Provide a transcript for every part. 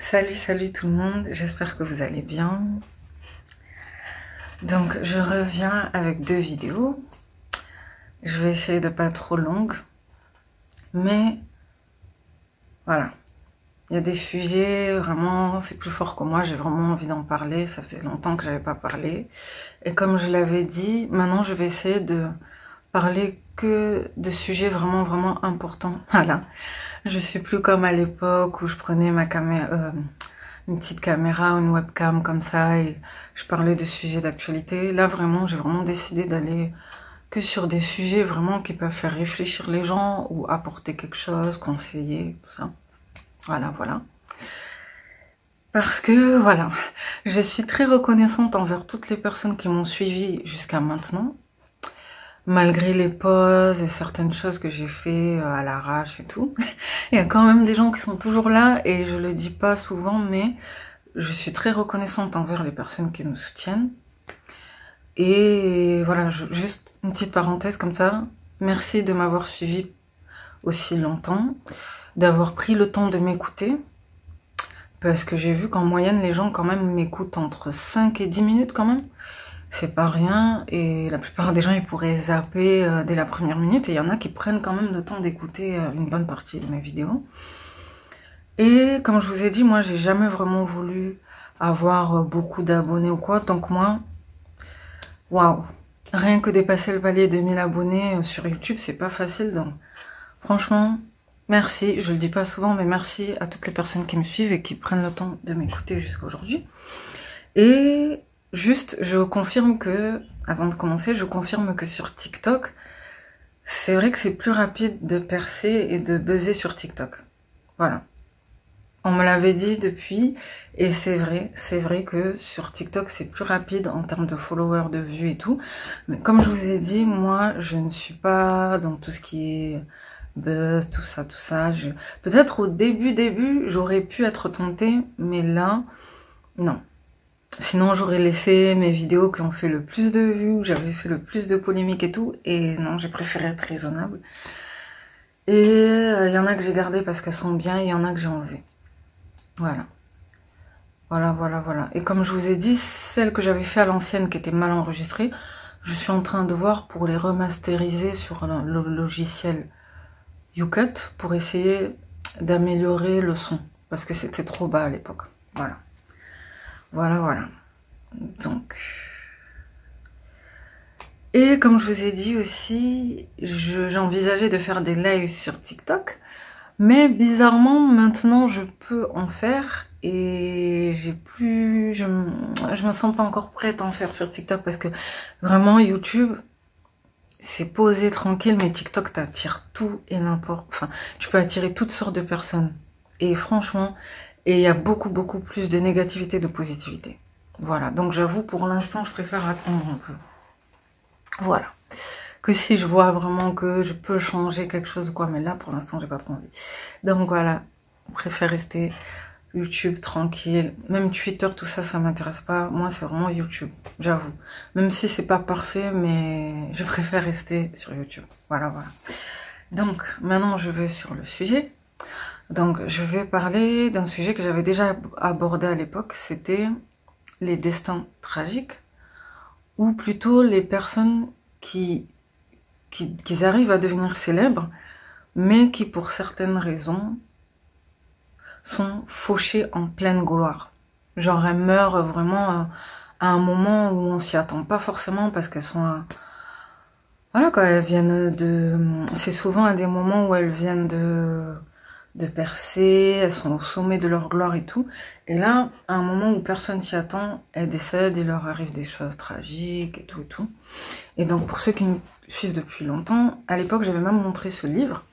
Salut tout le monde, j'espère que vous allez bien. Donc je reviens avec deux vidéos. Je vais essayer de pas être trop longue. Mais voilà. Il y a des sujets, vraiment, c'est plus fort que moi, j'ai vraiment envie d'en parler. Ça faisait longtemps que j'avais pas parlé. Et comme je l'avais dit, maintenant je vais essayer de parler que de sujets vraiment importants. Voilà. Je suis plus comme à l'époque où je prenais ma caméra, une petite caméra ou une webcam comme ça et je parlais de sujets d'actualité. Là vraiment, j'ai vraiment décidé d'aller que sur des sujets vraiment qui peuvent faire réfléchir les gens ou apporter quelque chose, conseiller, tout ça. Voilà. Parce que voilà, je suis très reconnaissante envers toutes les personnes qui m'ont suivie jusqu'à maintenant. Malgré les pauses et certaines choses que j'ai fait à l'arrache et tout, il y a quand même des gens qui sont toujours là et je le dis pas souvent, mais je suis très reconnaissante envers les personnes qui nous soutiennent. Et voilà, juste une petite parenthèse comme ça. Merci de m'avoir suivi aussi longtemps, d'avoir pris le temps de m'écouter, parce que j'ai vu qu'en moyenne les gens quand même m'écoutent entre 5 et 10 minutes quand même. C'est pas rien et la plupart des gens ils pourraient zapper dès la première minute et il y en a qui prennent quand même le temps d'écouter une bonne partie de mes vidéos. Et comme je vous ai dit, moi j'ai jamais vraiment voulu avoir beaucoup d'abonnés ou quoi, donc moi, waouh, rien que dépasser le palier de 1000 abonnés sur YouTube, c'est pas facile, donc franchement, merci, je le dis pas souvent, mais merci à toutes les personnes qui me suivent et qui prennent le temps de m'écouter jusqu'à aujourd'hui. Et juste, je confirme que, avant de commencer, je confirme que sur TikTok, c'est vrai que c'est plus rapide de percer et de buzzer sur TikTok. Voilà. On me l'avait dit depuis, et c'est vrai que sur TikTok, c'est plus rapide en termes de followers, de vues et tout. Mais comme je vous ai dit, moi, je ne suis pas dans tout ce qui est buzz, tout ça. Peut-être au début, j'aurais pu être tentée, mais là, non. Sinon, j'aurais laissé mes vidéos qui ont fait le plus de vues, où j'avais fait le plus de polémiques et tout. Et non, j'ai préféré être raisonnable. Et il y en a que j'ai gardées parce qu'elles sont bien, et il y en a que j'ai enlevées. Voilà. Et comme je vous ai dit, celles que j'avais fait à l'ancienne qui étaient mal enregistrées, je suis en train de voir pour les remasteriser sur le logiciel YouCut pour essayer d'améliorer le son. Parce que c'était trop bas à l'époque. Voilà. Donc, et comme je vous ai dit aussi, j'envisageais de faire des lives sur TikTok, mais bizarrement maintenant je peux en faire et je me sens pas encore prête à en faire sur TikTok parce que vraiment YouTube c'est posé tranquille, mais TikTok t'attire tout et n'importe, enfin tu peux attirer toutes sortes de personnes et franchement, et il y a beaucoup plus de négativité de positivité. Voilà, donc j'avoue, pour l'instant, je préfère attendre un peu. Voilà. Que si je vois vraiment que je peux changer quelque chose, quoi, mais là, pour l'instant, j'ai pas trop envie. Donc voilà, je préfère rester YouTube tranquille. Même Twitter, tout ça, ça m'intéresse pas. Moi, c'est vraiment YouTube, j'avoue. Même si c'est pas parfait, mais je préfère rester sur YouTube. Voilà. Donc, maintenant, je vais sur le sujet. Donc, je vais parler d'un sujet que j'avais déjà abordé à l'époque, c'était les destins tragiques, ou plutôt les personnes qui arrivent à devenir célèbres, mais qui, pour certaines raisons, sont fauchées en pleine gloire. Genre, elles meurent vraiment à un moment où on s'y attend pas forcément, parce qu'elles sont... Voilà, quoi, elles viennent de... C'est souvent à des moments où elles viennent de percer, elles sont au sommet de leur gloire et tout. Et là, à un moment où personne s'y attend, elles décèdent, il leur arrive des choses tragiques et tout. Et donc, pour ceux qui me suivent depuis longtemps, à l'époque, j'avais même montré ce livre,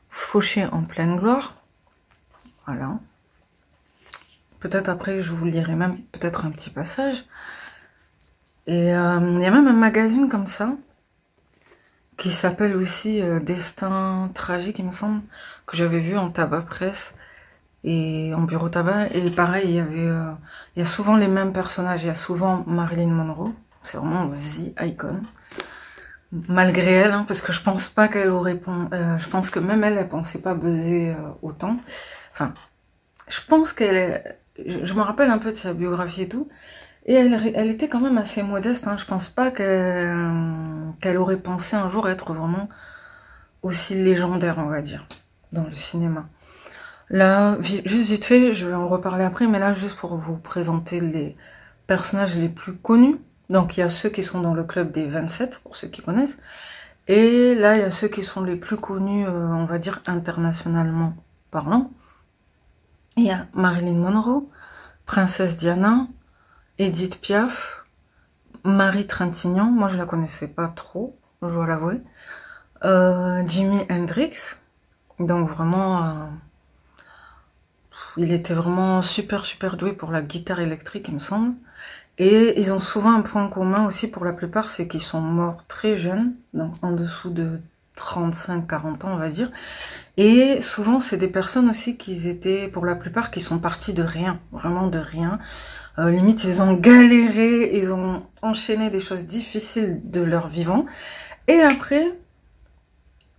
Fauché en pleine gloire. Voilà. Peut-être après, je vous lirai même peut-être un petit passage. Et il y a même un magazine comme ça, qui s'appelle aussi Destin tragique, il me semble, que j'avais vu en tabac presse et en bureau tabac. Et pareil, il y a souvent les mêmes personnages. Il y a souvent Marilyn Monroe, c'est vraiment the icon. Malgré elle, hein, parce que je pense pas qu'elle aurait... je pense que même elle pensait pas buzzer autant. Enfin, Je pense je me rappelle un peu de sa biographie et tout. Et elle était quand même assez modeste, hein. Je pense pas qu'elle aurait pensé un jour être vraiment aussi légendaire, on va dire, dans le cinéma. Là, juste vite fait, je vais en reparler après, mais là, juste pour vous présenter les personnages les plus connus. Donc, il y a ceux qui sont dans le club des 27, pour ceux qui connaissent. Et là, il y a ceux qui sont les plus connus, on va dire, internationalement parlant. Il y a Marilyn Monroe, Princesse Diana, Edith Piaf, Marie Trintignant, moi je la connaissais pas trop, je dois l'avouer. Jimi Hendrix, donc vraiment, il était vraiment super doué pour la guitare électrique, il me semble. Et ils ont souvent un point commun aussi pour la plupart, c'est qu'ils sont morts très jeunes, donc en dessous de 35-40 ans on va dire. Et souvent c'est des personnes aussi qui étaient, pour la plupart, qui sont partis de rien, vraiment de rien. Limite, ils ont galéré, ils ont enchaîné des choses difficiles de leur vivant. Et après,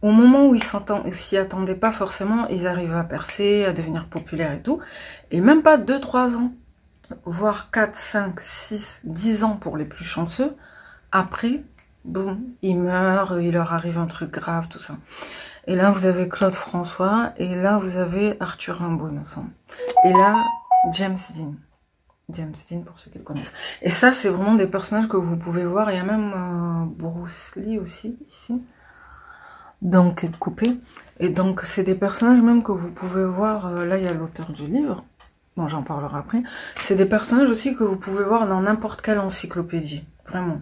au moment où ils s'y attendaient pas forcément, ils arrivaient à percer, à devenir populaires et tout. Et même pas 2-3 ans, voire 4, 5, 6, 10 ans pour les plus chanceux. Après, boum, ils meurent, il leur arrive un truc grave, tout ça. Et là, vous avez Claude François, et là, vous avez Arthur Rimbaud, il me semble. Et là, James Dean. James Dean pour ceux qui le connaissent. Et ça, c'est vraiment des personnages que vous pouvez voir. Il y a même Bruce Lee aussi, ici. Donc, coupé. Et donc, c'est des personnages même que vous pouvez voir. Là, il y a l'auteur du livre. Bon, j'en parlerai après. C'est des personnages aussi que vous pouvez voir dans n'importe quelle encyclopédie. Vraiment.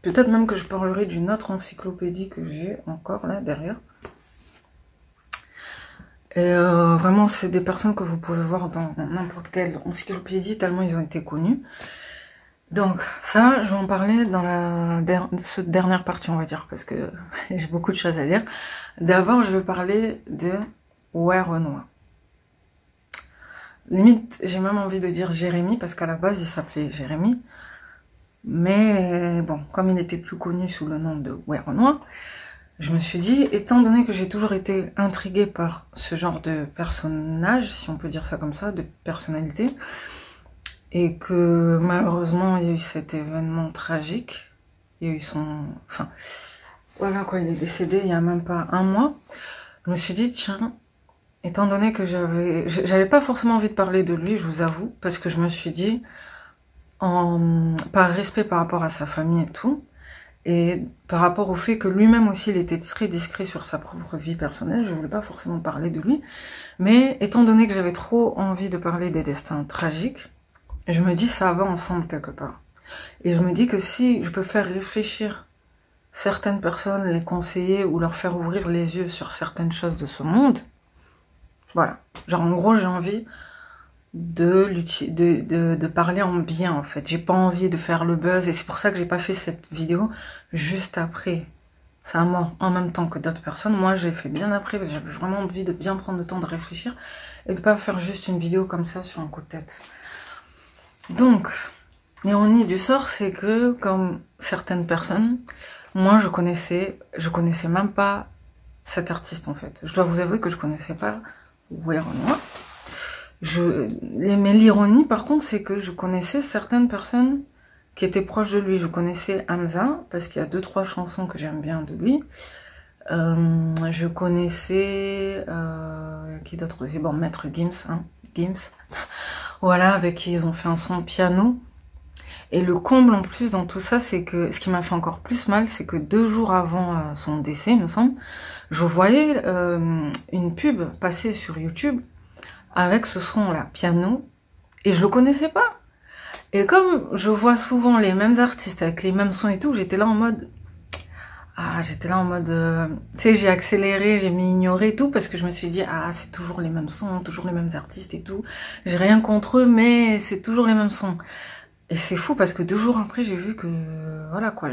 Peut-être même que je parlerai d'une autre encyclopédie que j'ai encore là, derrière. Et vraiment, c'est des personnes que vous pouvez voir dans n'importe quelle encyclopédie, tellement ils ont été connus. Donc ça, je vais en parler dans cette dernière partie, on va dire, parce que j'ai beaucoup de choses à dire. D'abord, je vais parler de Werenoi. Limite, j'ai même envie de dire Jérémy, parce qu'à la base, il s'appelait Jérémy. Mais bon, comme il était plus connu sous le nom de Werenoi, je me suis dit, étant donné que j'ai toujours été intriguée par ce genre de personnage, si on peut dire ça comme ça, de personnalité, et que malheureusement il y a eu cet événement tragique, il y a eu enfin, voilà quoi, il est décédé il y a même pas un mois, je me suis dit, tiens, étant donné que j'avais pas forcément envie de parler de lui, je vous avoue, parce que je me suis dit, par respect par rapport à sa famille et tout, et par rapport au fait que lui-même aussi, il était très discret sur sa propre vie personnelle, je voulais pas forcément parler de lui, mais étant donné que j'avais trop envie de parler des destins tragiques, je me dis ça va ensemble quelque part. Et je me dis que si je peux faire réfléchir certaines personnes, les conseiller ou leur faire ouvrir les yeux sur certaines choses de ce monde, voilà. Genre en gros, j'ai envie de parler en bien en fait. J'ai pas envie de faire le buzz et c'est pour ça que j'ai pas fait cette vidéo juste après sa mort en même temps que d'autres personnes. Moi j'ai fait bien après parce que j'avais vraiment envie de bien prendre le temps de réfléchir et de pas faire juste une vidéo comme ça sur un coup de tête. Donc, l'ironie du sort, c'est que comme certaines personnes, moi je connaissais même pas cet artiste en fait. Je dois vous avouer que je connaissais pas Werenoi. Mais l'ironie par contre c'est que je connaissais certaines personnes qui étaient proches de lui. Je connaissais Hamza parce qu'il y a 2-3 chansons que j'aime bien de lui. Je connaissais qui d'autre aussi, bon, Maître Gims, hein, Gims. Voilà, avec qui ils ont fait un son piano. Et le comble en plus dans tout ça, c'est que ce qui m'a fait encore plus mal, c'est que 2 jours avant son décès, il me semble, je voyais une pub passer sur YouTube avec ce son-là, piano, et je le connaissais pas. Et comme je vois souvent les mêmes artistes avec les mêmes sons et tout, j'étais là en mode... tu sais, j'ai accéléré, j'ai mis ignorer et tout, parce que je me suis dit, ah, c'est toujours les mêmes sons, toujours les mêmes artistes et tout. J'ai rien contre eux, mais c'est toujours les mêmes sons. Et c'est fou, parce que 2 jours après, j'ai vu que... Voilà quoi,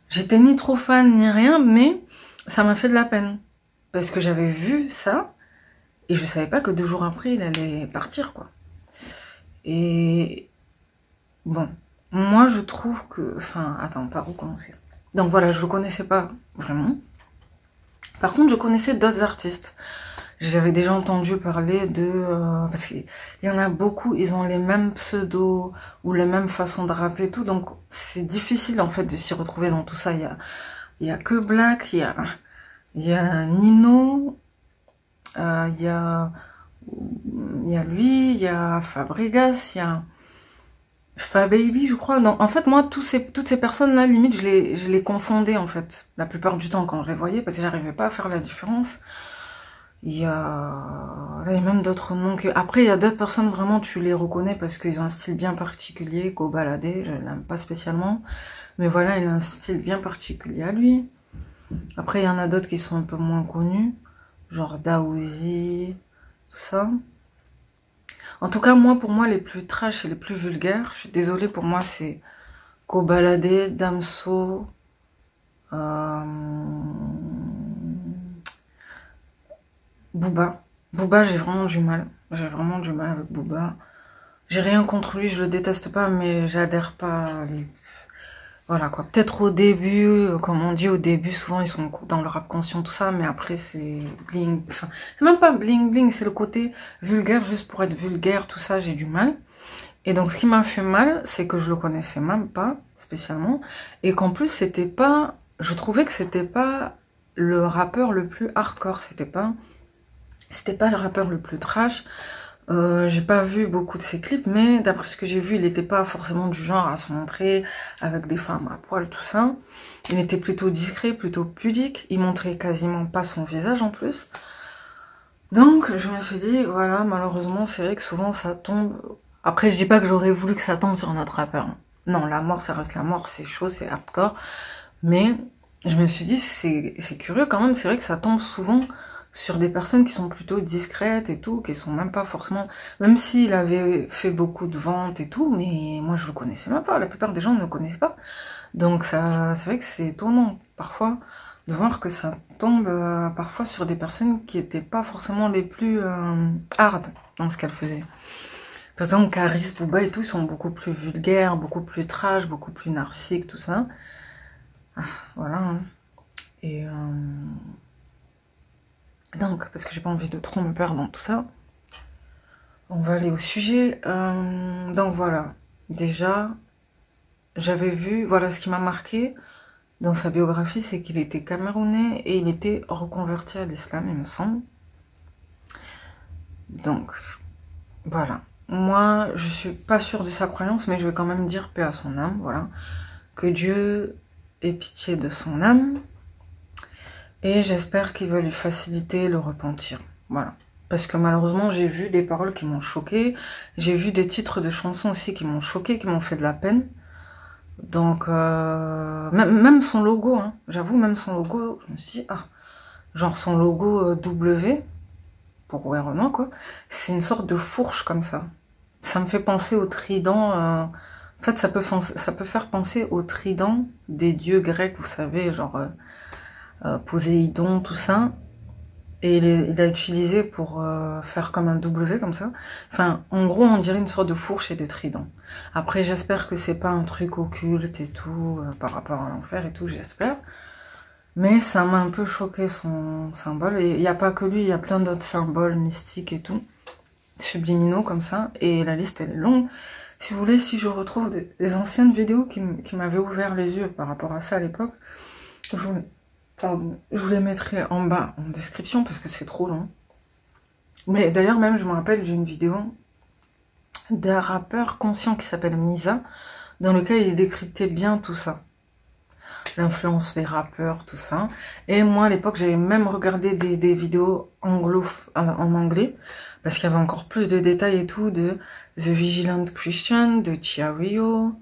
j'étais ni trop fan, ni rien, mais ça m'a fait de la peine. Parce que j'avais vu ça, et je savais pas que 2 jours après, il allait partir, quoi. Et... Bon, moi, je trouve que... Enfin, attends, par où commencer? Donc voilà, je le connaissais pas vraiment. Par contre, je connaissais d'autres artistes. J'avais déjà entendu parler de... parce qu'il y en a beaucoup, ils ont les mêmes pseudos ou les mêmes façons de rapper et tout, donc c'est difficile en fait de s'y retrouver dans tout ça. Il y a que Black, il y a Nino, il y a lui, il y a Fabregas, il y a Fababy, je crois. Non, en fait, moi, toutes ces personnes-là, limite, je les confondais, en fait, la plupart du temps quand je les voyais, parce que j'arrivais pas à faire la différence. Il y a, là, il y a même d'autres noms que... Après, il y a d'autres personnes, vraiment, tu les reconnais parce qu'ils ont un style bien particulier. Kobalade, je l'aime pas spécialement. Mais voilà, il a un style bien particulier à lui. Après, il y en a d'autres qui sont un peu moins connus. Genre Daouzi, tout ça. En tout cas, moi, pour moi, les plus trash et les plus vulgaires, je suis désolée, pour moi, c'est Kobalade, Damso, Booba. Booba, j'ai vraiment du mal. J'ai vraiment du mal avec Booba. J'ai rien contre lui, je le déteste pas, mais j'adhère pas à lui. Voilà quoi. Peut-être au début, comme on dit au début, souvent ils sont dans le rap conscient, tout ça, mais après c'est bling. Enfin, c'est même pas bling bling, c'est le côté vulgaire, juste pour être vulgaire, tout ça, j'ai du mal. Et donc ce qui m'a fait mal, c'est que je le connaissais même pas, spécialement, et qu'en plus c'était pas... Je trouvais que c'était pas le rappeur le plus hardcore, c'était pas le rappeur le plus trash. J'ai pas vu beaucoup de ses clips, mais d'après ce que j'ai vu, il était pas forcément du genre à se montrer avec des femmes à poil, tout ça. Il était plutôt discret, plutôt pudique. Il montrait quasiment pas son visage en plus. Donc je me suis dit, voilà, malheureusement, c'est vrai que souvent ça tombe... Après, je dis pas que j'aurais voulu que ça tombe sur notre rappeur. Non, la mort, ça reste la mort, c'est chaud, c'est hardcore. Mais je me suis dit, c'est curieux quand même, c'est vrai que ça tombe souvent sur des personnes qui sont plutôt discrètes et tout, qui sont même pas forcément... Même s'il avait fait beaucoup de ventes et tout, mais moi je le connaissais même pas, la plupart des gens ne le connaissent pas. Donc ça, c'est vrai que c'est étonnant parfois de voir que ça tombe parfois sur des personnes qui étaient pas forcément les plus hard dans ce qu'elles faisaient. Par exemple, Caris, Booba et tout, ils sont beaucoup plus vulgaires, beaucoup plus trash, beaucoup plus narcissiques, tout ça. Ah, voilà. Hein. Et... donc, parce que j'ai pas envie de trop me perdre dans tout ça, on va aller au sujet. Donc voilà, déjà, j'avais vu, voilà ce qui m'a marqué dans sa biographie, c'est qu'il était camerounais et il était reconverti à l'islam, il me semble. Donc, voilà. Moi, je suis pas sûre de sa croyance, mais je vais quand même dire paix à son âme, voilà. Que Dieu ait pitié de son âme. Et j'espère qu'il va lui faciliter le repentir. Voilà. Parce que malheureusement, j'ai vu des paroles qui m'ont choquée. J'ai vu des titres de chansons aussi qui m'ont choquée, qui m'ont fait de la peine. Donc, même son logo, hein, j'avoue, même son logo, je me suis dit, ah, genre son logo W, pour Renan, quoi. C'est une sorte de fourche comme ça. Ça me fait penser au trident. En fait, ça peut faire penser au trident des dieux grecs, vous savez, genre... Poséidon, tout ça, et il a utilisé pour faire comme un W comme ça. Enfin, en gros, on dirait une sorte de fourche et de trident. Après, j'espère que c'est pas un truc occulte et tout, par rapport à l'enfer et tout, j'espère. Mais ça m'a un peu choqué son symbole. Et il n'y a pas que lui, il y a plein d'autres symboles mystiques et tout, subliminaux comme ça. Et la liste, elle est longue. Si vous voulez, si je retrouve des anciennes vidéos qui m'avaient ouvert les yeux par rapport à ça à l'époque, je vous les mettrai en bas en description parce que c'est trop long. Mais d'ailleurs même je me rappelle d'une vidéo d'un rappeur conscient qui s'appelle Misa, dans lequel il décryptait bien tout ça. L'influence des rappeurs, tout ça. Et moi à l'époque j'avais même regardé des vidéos en anglais, parce qu'il y avait encore plus de détails et tout, de The Vigilant Christian, de Chiario,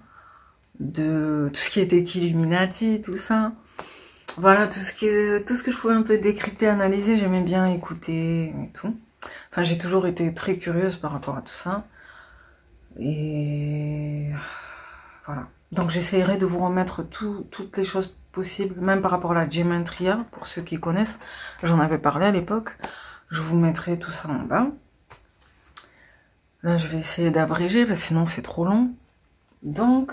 de tout ce qui était Illuminati, tout ça. Voilà, tout ce que je pouvais un peu décrypter, analyser, j'aimais bien écouter et tout. Enfin, j'ai toujours été très curieuse par rapport à tout ça. Et voilà. Donc j'essayerai de vous remettre toutes les choses possibles, même par rapport à la Gematria, pour ceux qui connaissent. J'en avais parlé à l'époque. Je vous mettrai tout ça en bas. Là, je vais essayer d'abréger, parce que sinon c'est trop long. Donc...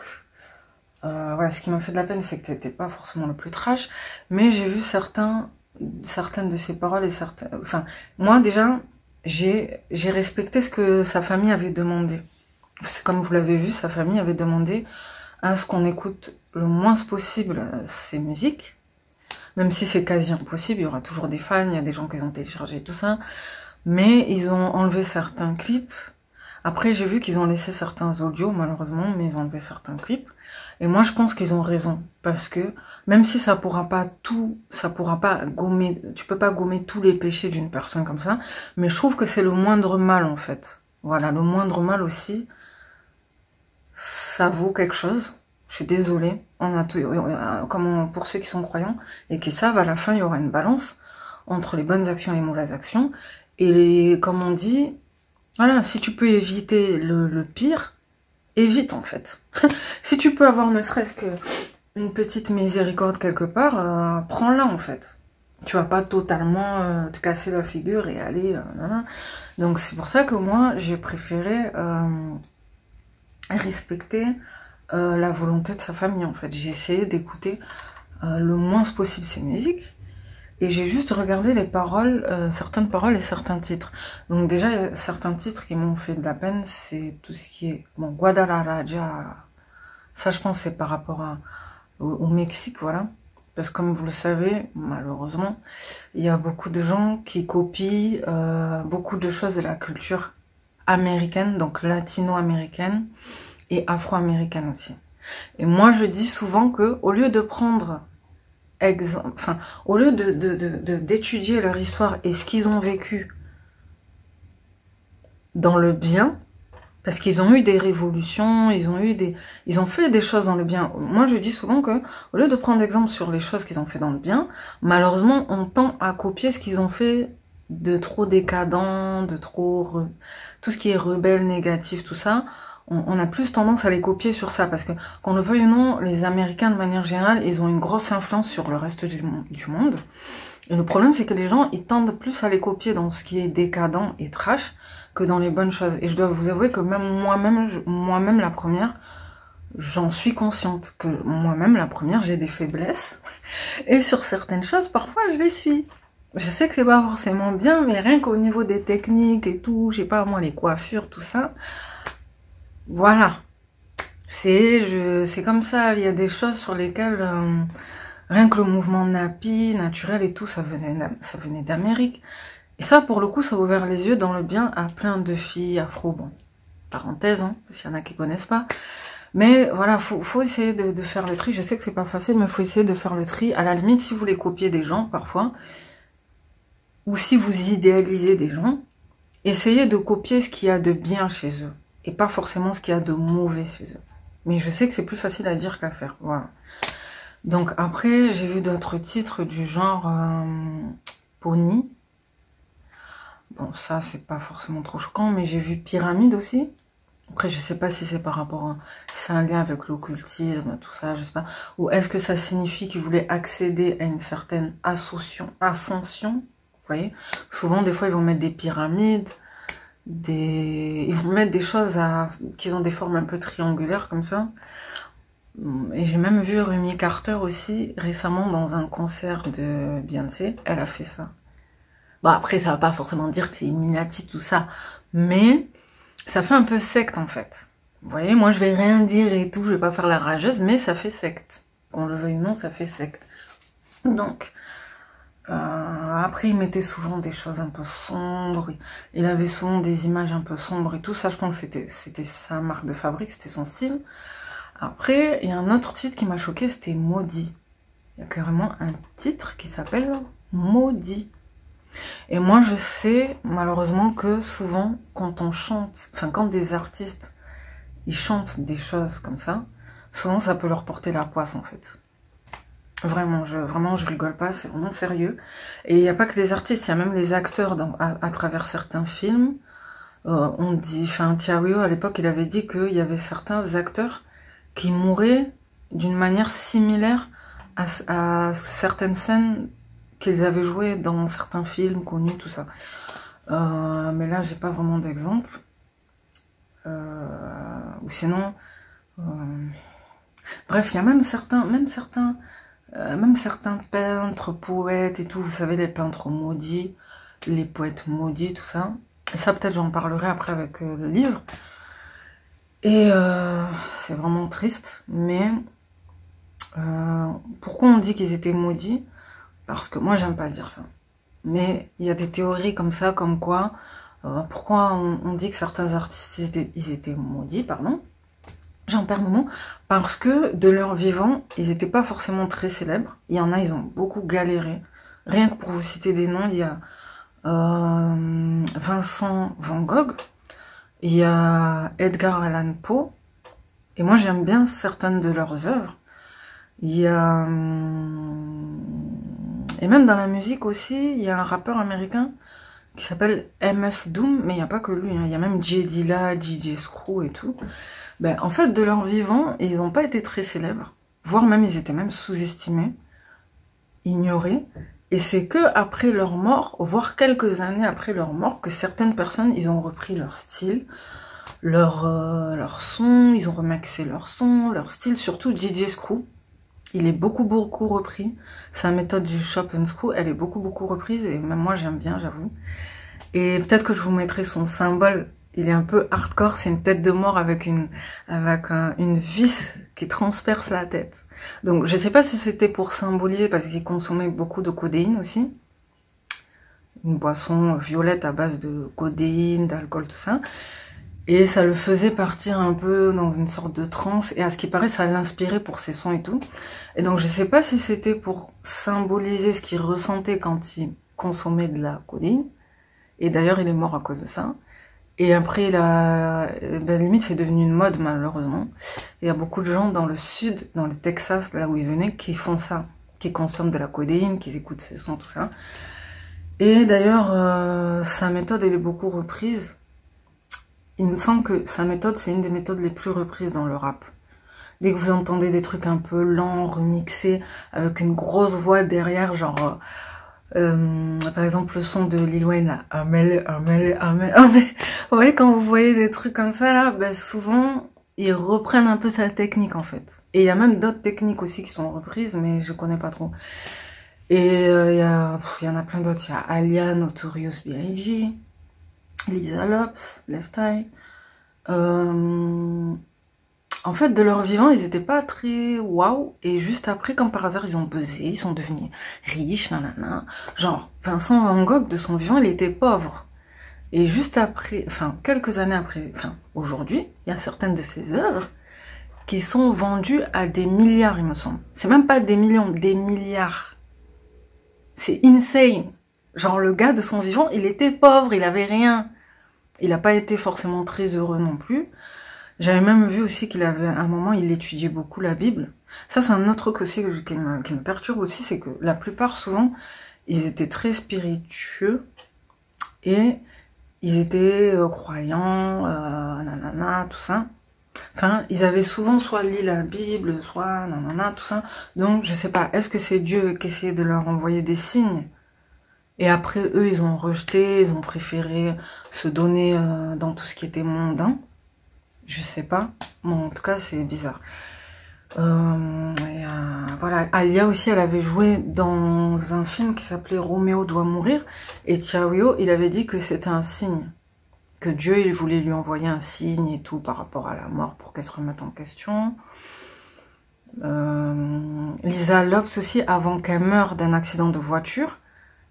voilà, ce qui m'a fait de la peine, c'est que t'étais pas forcément le plus trash, mais j'ai vu certains certaines de ses paroles et certaines... Enfin, moi déjà, j'ai respecté ce que sa famille avait demandé. Comme vous l'avez vu, sa famille avait demandé à ce qu'on écoute le moins possible ses musiques. Même si c'est quasi impossible, il y aura toujours des fans, il y a des gens qui ont téléchargé tout ça. Mais ils ont enlevé certains clips. Après, j'ai vu qu'ils ont laissé certains audios, malheureusement, mais ils ont enlevé certains clips. Et moi, je pense qu'ils ont raison. Parce que, même si ça pourra pas tout, ça pourra pas gommer, tu peux pas gommer tous les péchés d'une personne comme ça, mais je trouve que c'est le moindre mal, en fait. Voilà, le moindre mal aussi, ça vaut quelque chose. Je suis désolée, on a tout, comme pour ceux qui sont croyants, et qui savent, à la fin, il y aura une balance entre les bonnes actions et les mauvaises actions. Et comme on dit, voilà, si tu peux éviter le pire, évite en fait. Si tu peux avoir ne serait-ce que une petite miséricorde quelque part, prends-la en fait. Tu vas pas totalement te casser la figure et aller... Donc c'est pour ça que moi, j'ai préféré respecter la volonté de sa famille en fait. J'ai essayé d'écouter le moins possible ses musiques. Et j'ai juste regardé les paroles, certaines paroles et certains titres. Donc déjà, il y a certains titres qui m'ont fait de la peine, c'est tout ce qui est... Bon, Guadalajara, ça je pense c'est par rapport au Mexique, voilà. Parce que comme vous le savez, malheureusement, il y a beaucoup de gens qui copient beaucoup de choses de la culture américaine, donc latino-américaine et afro-américaine aussi. Et moi je dis souvent que au lieu de prendre... Enfin, au lieu d'étudier leur histoire et ce qu'ils ont vécu dans le bien, parce qu'ils ont eu des révolutions, ils ont fait des choses dans le bien. Moi, je dis souvent que, au lieu de prendre exemple sur les choses qu'ils ont fait dans le bien, malheureusement, on tend à copier ce qu'ils ont fait de trop décadent, de trop... tout ce qui est rebelle, négatif, tout ça. On a plus tendance à les copier sur ça, parce que, qu'on le veuille ou non, les Américains, de manière générale, ils ont une grosse influence sur le reste du monde. Et le problème, c'est que les gens, ils tendent plus à les copier dans ce qui est décadent et trash, que dans les bonnes choses. Et je dois vous avouer que même moi-même, la première, j'en suis consciente, que moi-même, la première, j'ai des faiblesses. Et sur certaines choses, parfois, je les suis. Je sais que c'est pas forcément bien, mais rien qu'au niveau des techniques et tout, je sais pas, moi, les coiffures, tout ça... Voilà, c'est comme ça, il y a des choses sur lesquelles, rien que le mouvement nappy, naturel et tout, ça venait d'Amérique. Et ça, pour le coup, ça a ouvert les yeux dans le bien à plein de filles afro, bon, parenthèse, hein, s'il y en a qui connaissent pas. Mais voilà, faut essayer de faire le tri, je sais que c'est pas facile, mais faut essayer de faire le tri. À la limite, si vous voulez copier des gens, parfois, ou si vous idéalisez des gens, essayez de copier ce qu'il y a de bien chez eux. Et pas forcément ce qu'il y a de mauvais chez eux. Mais je sais que c'est plus facile à dire qu'à faire. Voilà. Donc après, j'ai vu d'autres titres du genre Pony. Bon, ça, c'est pas forcément trop choquant, mais j'ai vu Pyramide aussi. Après, je sais pas si c'est par rapport à... C'est un lien avec l'occultisme, tout ça, je sais pas. Ou est-ce que ça signifie qu'il voulait accéder à une certaine ascension. Vous voyez? Souvent, des fois, ils vont mettre des pyramides... Ils vont mettre des choses qui ont des formes un peu triangulaires comme ça. Et j'ai même vu Rumi Carter aussi récemment dans un concert de Beyoncé. Elle a fait ça. Bon, après, ça va pas forcément dire que c'est Illuminati, tout ça. Mais ça fait un peu secte en fait. Vous voyez, moi je vais rien dire et tout, je vais pas faire la rageuse, mais ça fait secte. Qu'on le veuille ou non, ça fait secte. Donc... après, il mettait souvent des choses un peu sombres. Il avait souvent des images un peu sombres et tout. Ça, je pense que c'était sa marque de fabrique, c'était son style. Après, il y a un autre titre qui m'a choqué, c'était Maudit. Il y a carrément un titre qui s'appelle Maudit. Et moi, je sais, malheureusement, que souvent, quand on chante, enfin, quand des artistes, ils chantent des choses comme ça, souvent, ça peut leur porter la poisse, en fait. Vraiment, je rigole pas, c'est vraiment sérieux. Et il n'y a pas que les artistes, il y a même les acteurs à travers certains films. On dit, enfin, Thiario, à l'époque, il avait dit qu'il y avait certains acteurs qui mouraient d'une manière similaire à certaines scènes qu'ils avaient jouées dans certains films connus, tout ça. Mais là, j'ai pas vraiment d'exemple. Ou sinon... bref, il y a même certains même certains peintres, poètes et tout, vous savez, les peintres maudits, les poètes maudits, tout ça. Et ça, peut-être, j'en parlerai après avec le livre. Et c'est vraiment triste, mais pourquoi on dit qu'ils étaient maudits? Parce que moi, j'aime pas dire ça. Mais il y a des théories comme ça, comme quoi, pourquoi on dit que certains artistes, ils étaient maudits, pardon. J'en perds mon mot, parce que de leur vivant, ils n'étaient pas forcément très célèbres. Il y en a, ils ont beaucoup galéré. Rien que pour vous citer des noms, il y a Vincent Van Gogh, il y a Edgar Allan Poe, et moi j'aime bien certaines de leurs œuvres. Il y a... et même dans la musique aussi, il y a un rappeur américain qui s'appelle MF Doom, mais il n'y a pas que lui, hein. Il y a même J Dilla, DJ Screw et tout. Ben, en fait, de leur vivant, ils n'ont pas été très célèbres, voire même ils étaient même sous-estimés, ignorés. Et c'est que après leur mort, voire quelques années après leur mort, que certaines personnes, ils ont repris leur style, leur son, ils ont remixé leur son, leur style, surtout DJ Screw. Il est beaucoup repris. Sa méthode du Shop and Screw, elle est beaucoup reprise, et même moi j'aime bien, j'avoue. Et peut-être que je vous mettrai son symbole. Il est un peu hardcore, c'est une tête de mort avec une vis qui transperce la tête. Donc je sais pas si c'était pour symboliser, parce qu'il consommait beaucoup de codéine aussi. Une boisson violette à base de codéine, d'alcool, tout ça. Et ça le faisait partir un peu dans une sorte de transe, et à ce qui paraît, ça l'inspirait pour ses sons et tout. Et donc je sais pas si c'était pour symboliser ce qu'il ressentait quand il consommait de la codéine. Et d'ailleurs, il est mort à cause de ça. Et après, ben, limite, c'est devenu une mode, malheureusement. Il y a beaucoup de gens dans le sud, dans le Texas, là où il venait, qui font ça, qui consomment de la codéine, qui écoutent ses sons, tout ça. Et d'ailleurs, sa méthode, elle est beaucoup reprise. Il me semble que sa méthode, c'est une des méthodes les plus reprises dans le rap. Dès que vous entendez des trucs un peu lents, remixés, avec une grosse voix derrière, genre... par exemple le son de Lil Wayne là, Amel. Vous voyez, quand vous voyez des trucs comme ça là, ben souvent ils reprennent un peu sa technique en fait. Et il y a même d'autres techniques aussi qui sont reprises, mais je connais pas trop. Et il y en a plein d'autres. Il y a Alia, Notorious B.I.G., Lisa Lopes, Left Eye. En fait, de leur vivant, ils étaient pas très waouh. Et juste après, comme par hasard, ils ont buzzé, ils sont devenus riches, nanana. Genre, Vincent Van Gogh, de son vivant, il était pauvre. Et juste après, enfin, quelques années après, enfin, aujourd'hui, il y a certaines de ses œuvres qui sont vendues à des milliards, il me semble. C'est même pas des millions, des milliards. C'est insane. Genre, le gars de son vivant, il était pauvre, il avait rien. Il n'a pas été forcément très heureux non plus. J'avais même vu aussi qu'il avait, à un moment, il étudiait beaucoup la Bible. Ça, c'est un autre truc aussi qui me perturbe aussi, c'est que la plupart, souvent, ils étaient très spiritueux et ils étaient croyants, nanana, tout ça. Enfin, ils avaient souvent soit lu la Bible, soit nanana, tout ça. Donc, je sais pas, est-ce que c'est Dieu qui essayait de leur envoyer des signes? Et après, eux, ils ont rejeté, ils ont préféré se donner dans tout ce qui était mondain. Je sais pas, bon, en tout cas c'est bizarre. Voilà, Alia aussi, elle avait joué dans un film qui s'appelait Roméo doit mourir, et Thiario, il avait dit que c'était un signe, que Dieu il voulait lui envoyer un signe et tout par rapport à la mort pour qu'elle se remette en question. Lisa Lopes aussi, avant qu'elle meure d'un accident de voiture,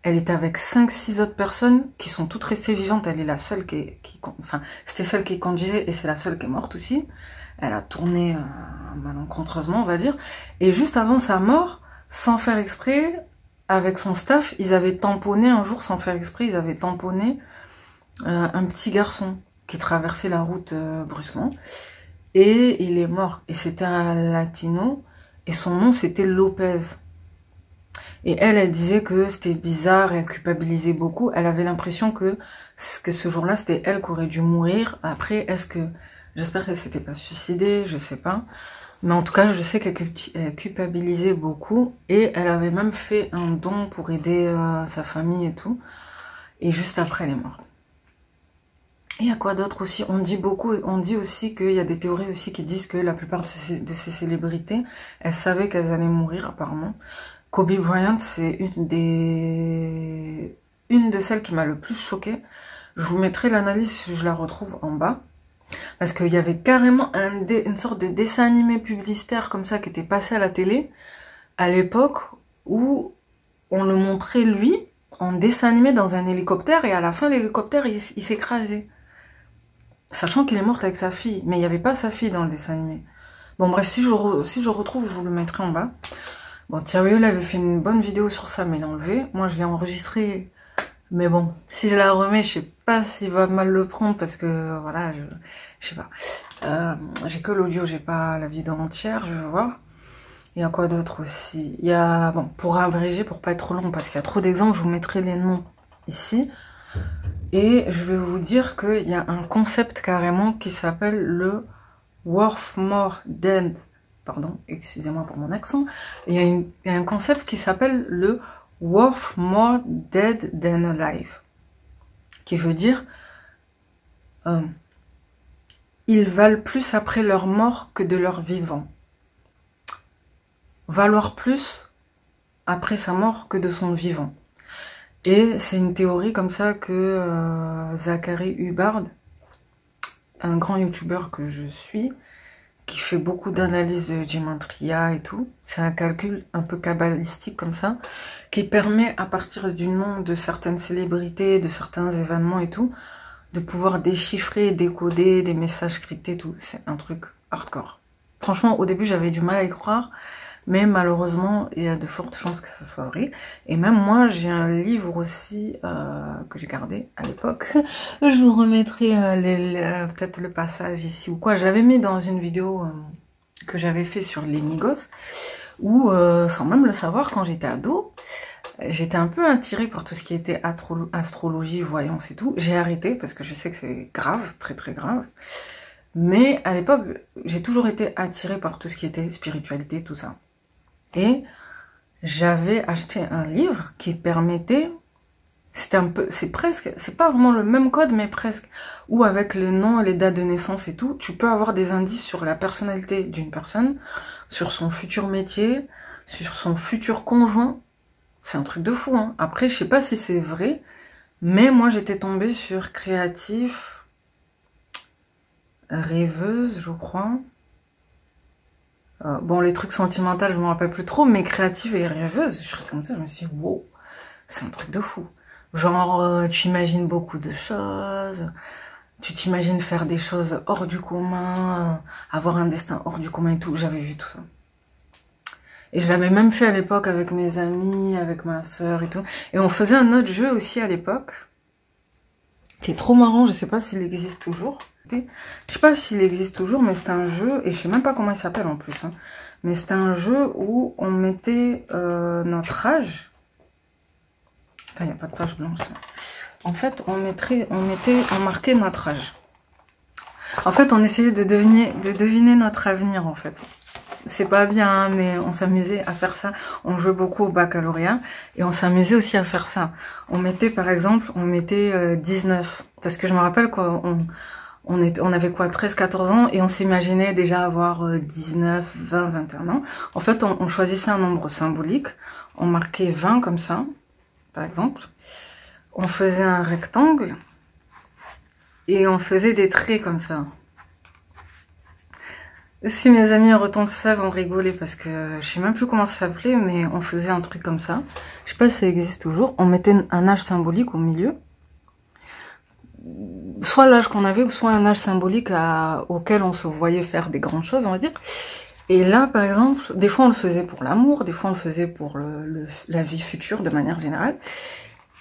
elle était avec 5-6 autres personnes qui sont toutes restées vivantes. Elle est la seule enfin, c'était celle qui conduisait et c'est la seule qui est morte aussi. Elle a tourné malencontreusement, on va dire. Et juste avant sa mort, sans faire exprès, avec son staff, ils avaient tamponné un jour, sans faire exprès, ils avaient tamponné un petit garçon qui traversait la route brusquement. Et il est mort. Et c'était un latino. Et son nom, c'était Lopez. Et elle disait que c'était bizarre et elle culpabilisait beaucoup. Elle avait l'impression que ce jour-là, c'était elle qui aurait dû mourir. Après, est-ce que... J'espère qu'elle s'était pas suicidée, je sais pas. Mais en tout cas, je sais qu'elle culpabilisait beaucoup. Et elle avait même fait un don pour aider sa famille et tout. Et juste après, elle est morte. Et il y a quoi d'autre aussi? On dit aussi qu'il y a des théories aussi qui disent que la plupart de ces célébrités, elles savaient qu'elles allaient mourir apparemment. Kobe Bryant, c'est une de celles qui m'a le plus choquée. Je vous mettrai l'analyse si je la retrouve en bas. Parce qu'il y avait carrément une sorte de dessin animé publicitaire comme ça qui était passé à la télé à l'époque où on le montrait lui en dessin animé dans un hélicoptère et à la fin l'hélicoptère il s'écrasait. Sachant qu'il est mort avec sa fille, mais il n'y avait pas sa fille dans le dessin animé. Bon bref, si je retrouve, je vous le mettrai en bas. Bon, Thierry Hill avait fait une bonne vidéo sur ça, mais il l'a enlevé. Moi, je l'ai enregistré, mais bon, si je la remets, je sais pas s'il va mal le prendre, parce que, voilà, je sais pas. J'ai que l'audio, j'ai pas la vidéo entière, je vais voir. Il y a quoi d'autre aussi? Il y a, bon, pour abréger, pour pas être trop long, parce qu'il y a trop d'exemples, je vous mettrai les noms ici. Et je vais vous dire qu'il y a un concept carrément qui s'appelle le Worth More Dead. Pardon, excusez-moi pour mon accent. Il y a un concept qui s'appelle le Worth More Dead Than Alive. Qui veut dire ils valent plus après leur mort que de leur vivant. Valoir plus après sa mort que de son vivant. Et c'est une théorie comme ça que Zachary Hubbard, un grand youtubeur que je suis, qui fait beaucoup d'analyses de Gematria et tout, c'est un calcul un peu kabbalistique comme ça, qui permet à partir du nom de certaines célébrités, de certains événements et tout, de pouvoir déchiffrer, décoder des messages cryptés et tout. C'est un truc hardcore. Franchement, au début, j'avais du mal à y croire, mais malheureusement, il y a de fortes chances que ça soit vrai. Et même moi, j'ai un livre aussi que j'ai gardé à l'époque. Je vous remettrai peut-être le passage ici ou quoi. J'avais mis dans une vidéo que j'avais fait sur les Migos, où, sans même le savoir, quand j'étais ado, j'étais un peu attirée par tout ce qui était astrologie, voyance et tout. J'ai arrêté parce que je sais que c'est grave, très très grave. Mais à l'époque, j'ai toujours été attirée par tout ce qui était spiritualité, tout ça. Et j'avais acheté un livre qui permettait, c'est pas vraiment le même code, mais presque, où avec les noms, les dates de naissance et tout, tu peux avoir des indices sur la personnalité d'une personne, sur son futur métier, sur son futur conjoint. C'est un truc de fou, hein. Après, je sais pas si c'est vrai, mais moi j'étais tombée sur créatif, rêveuse, je crois. Bon, les trucs sentimentaux, je me rappelle plus trop, mais créative et rêveuse, je suis comme ça, je me suis dit, wow, c'est un truc de fou. Genre, tu imagines beaucoup de choses, tu t'imagines faire des choses hors du commun, avoir un destin hors du commun et tout, j'avais vu tout ça. Et je l'avais même fait à l'époque avec mes amis, avec ma soeur et tout. Et on faisait un autre jeu aussi à l'époque, qui est trop marrant, je sais pas s'il existe toujours. Je sais pas s'il existe toujours, mais c'est un jeu, et je sais même pas comment il s'appelle en plus, hein. Mais c'était un jeu où on mettait notre âge. Putain, il n'y a pas de page blanche. Là. En fait, on marquait notre âge. En fait, on essayait de deviner notre avenir, en fait. C'est pas bien, hein, mais on s'amusait à faire ça. On jouait beaucoup au baccalauréat, et on s'amusait aussi à faire ça. On mettait, par exemple, 19. Parce que je me rappelle quoi, on avait quoi, 13-14 ans, et on s'imaginait déjà avoir 19, 20, 21 ans. En fait, on choisissait un nombre symbolique, on marquait 20 comme ça, par exemple. On faisait un rectangle, et on faisait des traits comme ça. Si mes amis entendent ça, vont rigoler, parce que je sais même plus comment ça s'appelait, mais on faisait un truc comme ça. Je sais pas si ça existe toujours. On mettait un âge symbolique au milieu. Soit l'âge qu'on avait, ou soit un âge symbolique auquel on se voyait faire des grandes choses, on va dire. Et là, par exemple, des fois on le faisait pour l'amour, des fois on le faisait pour la vie future de manière générale.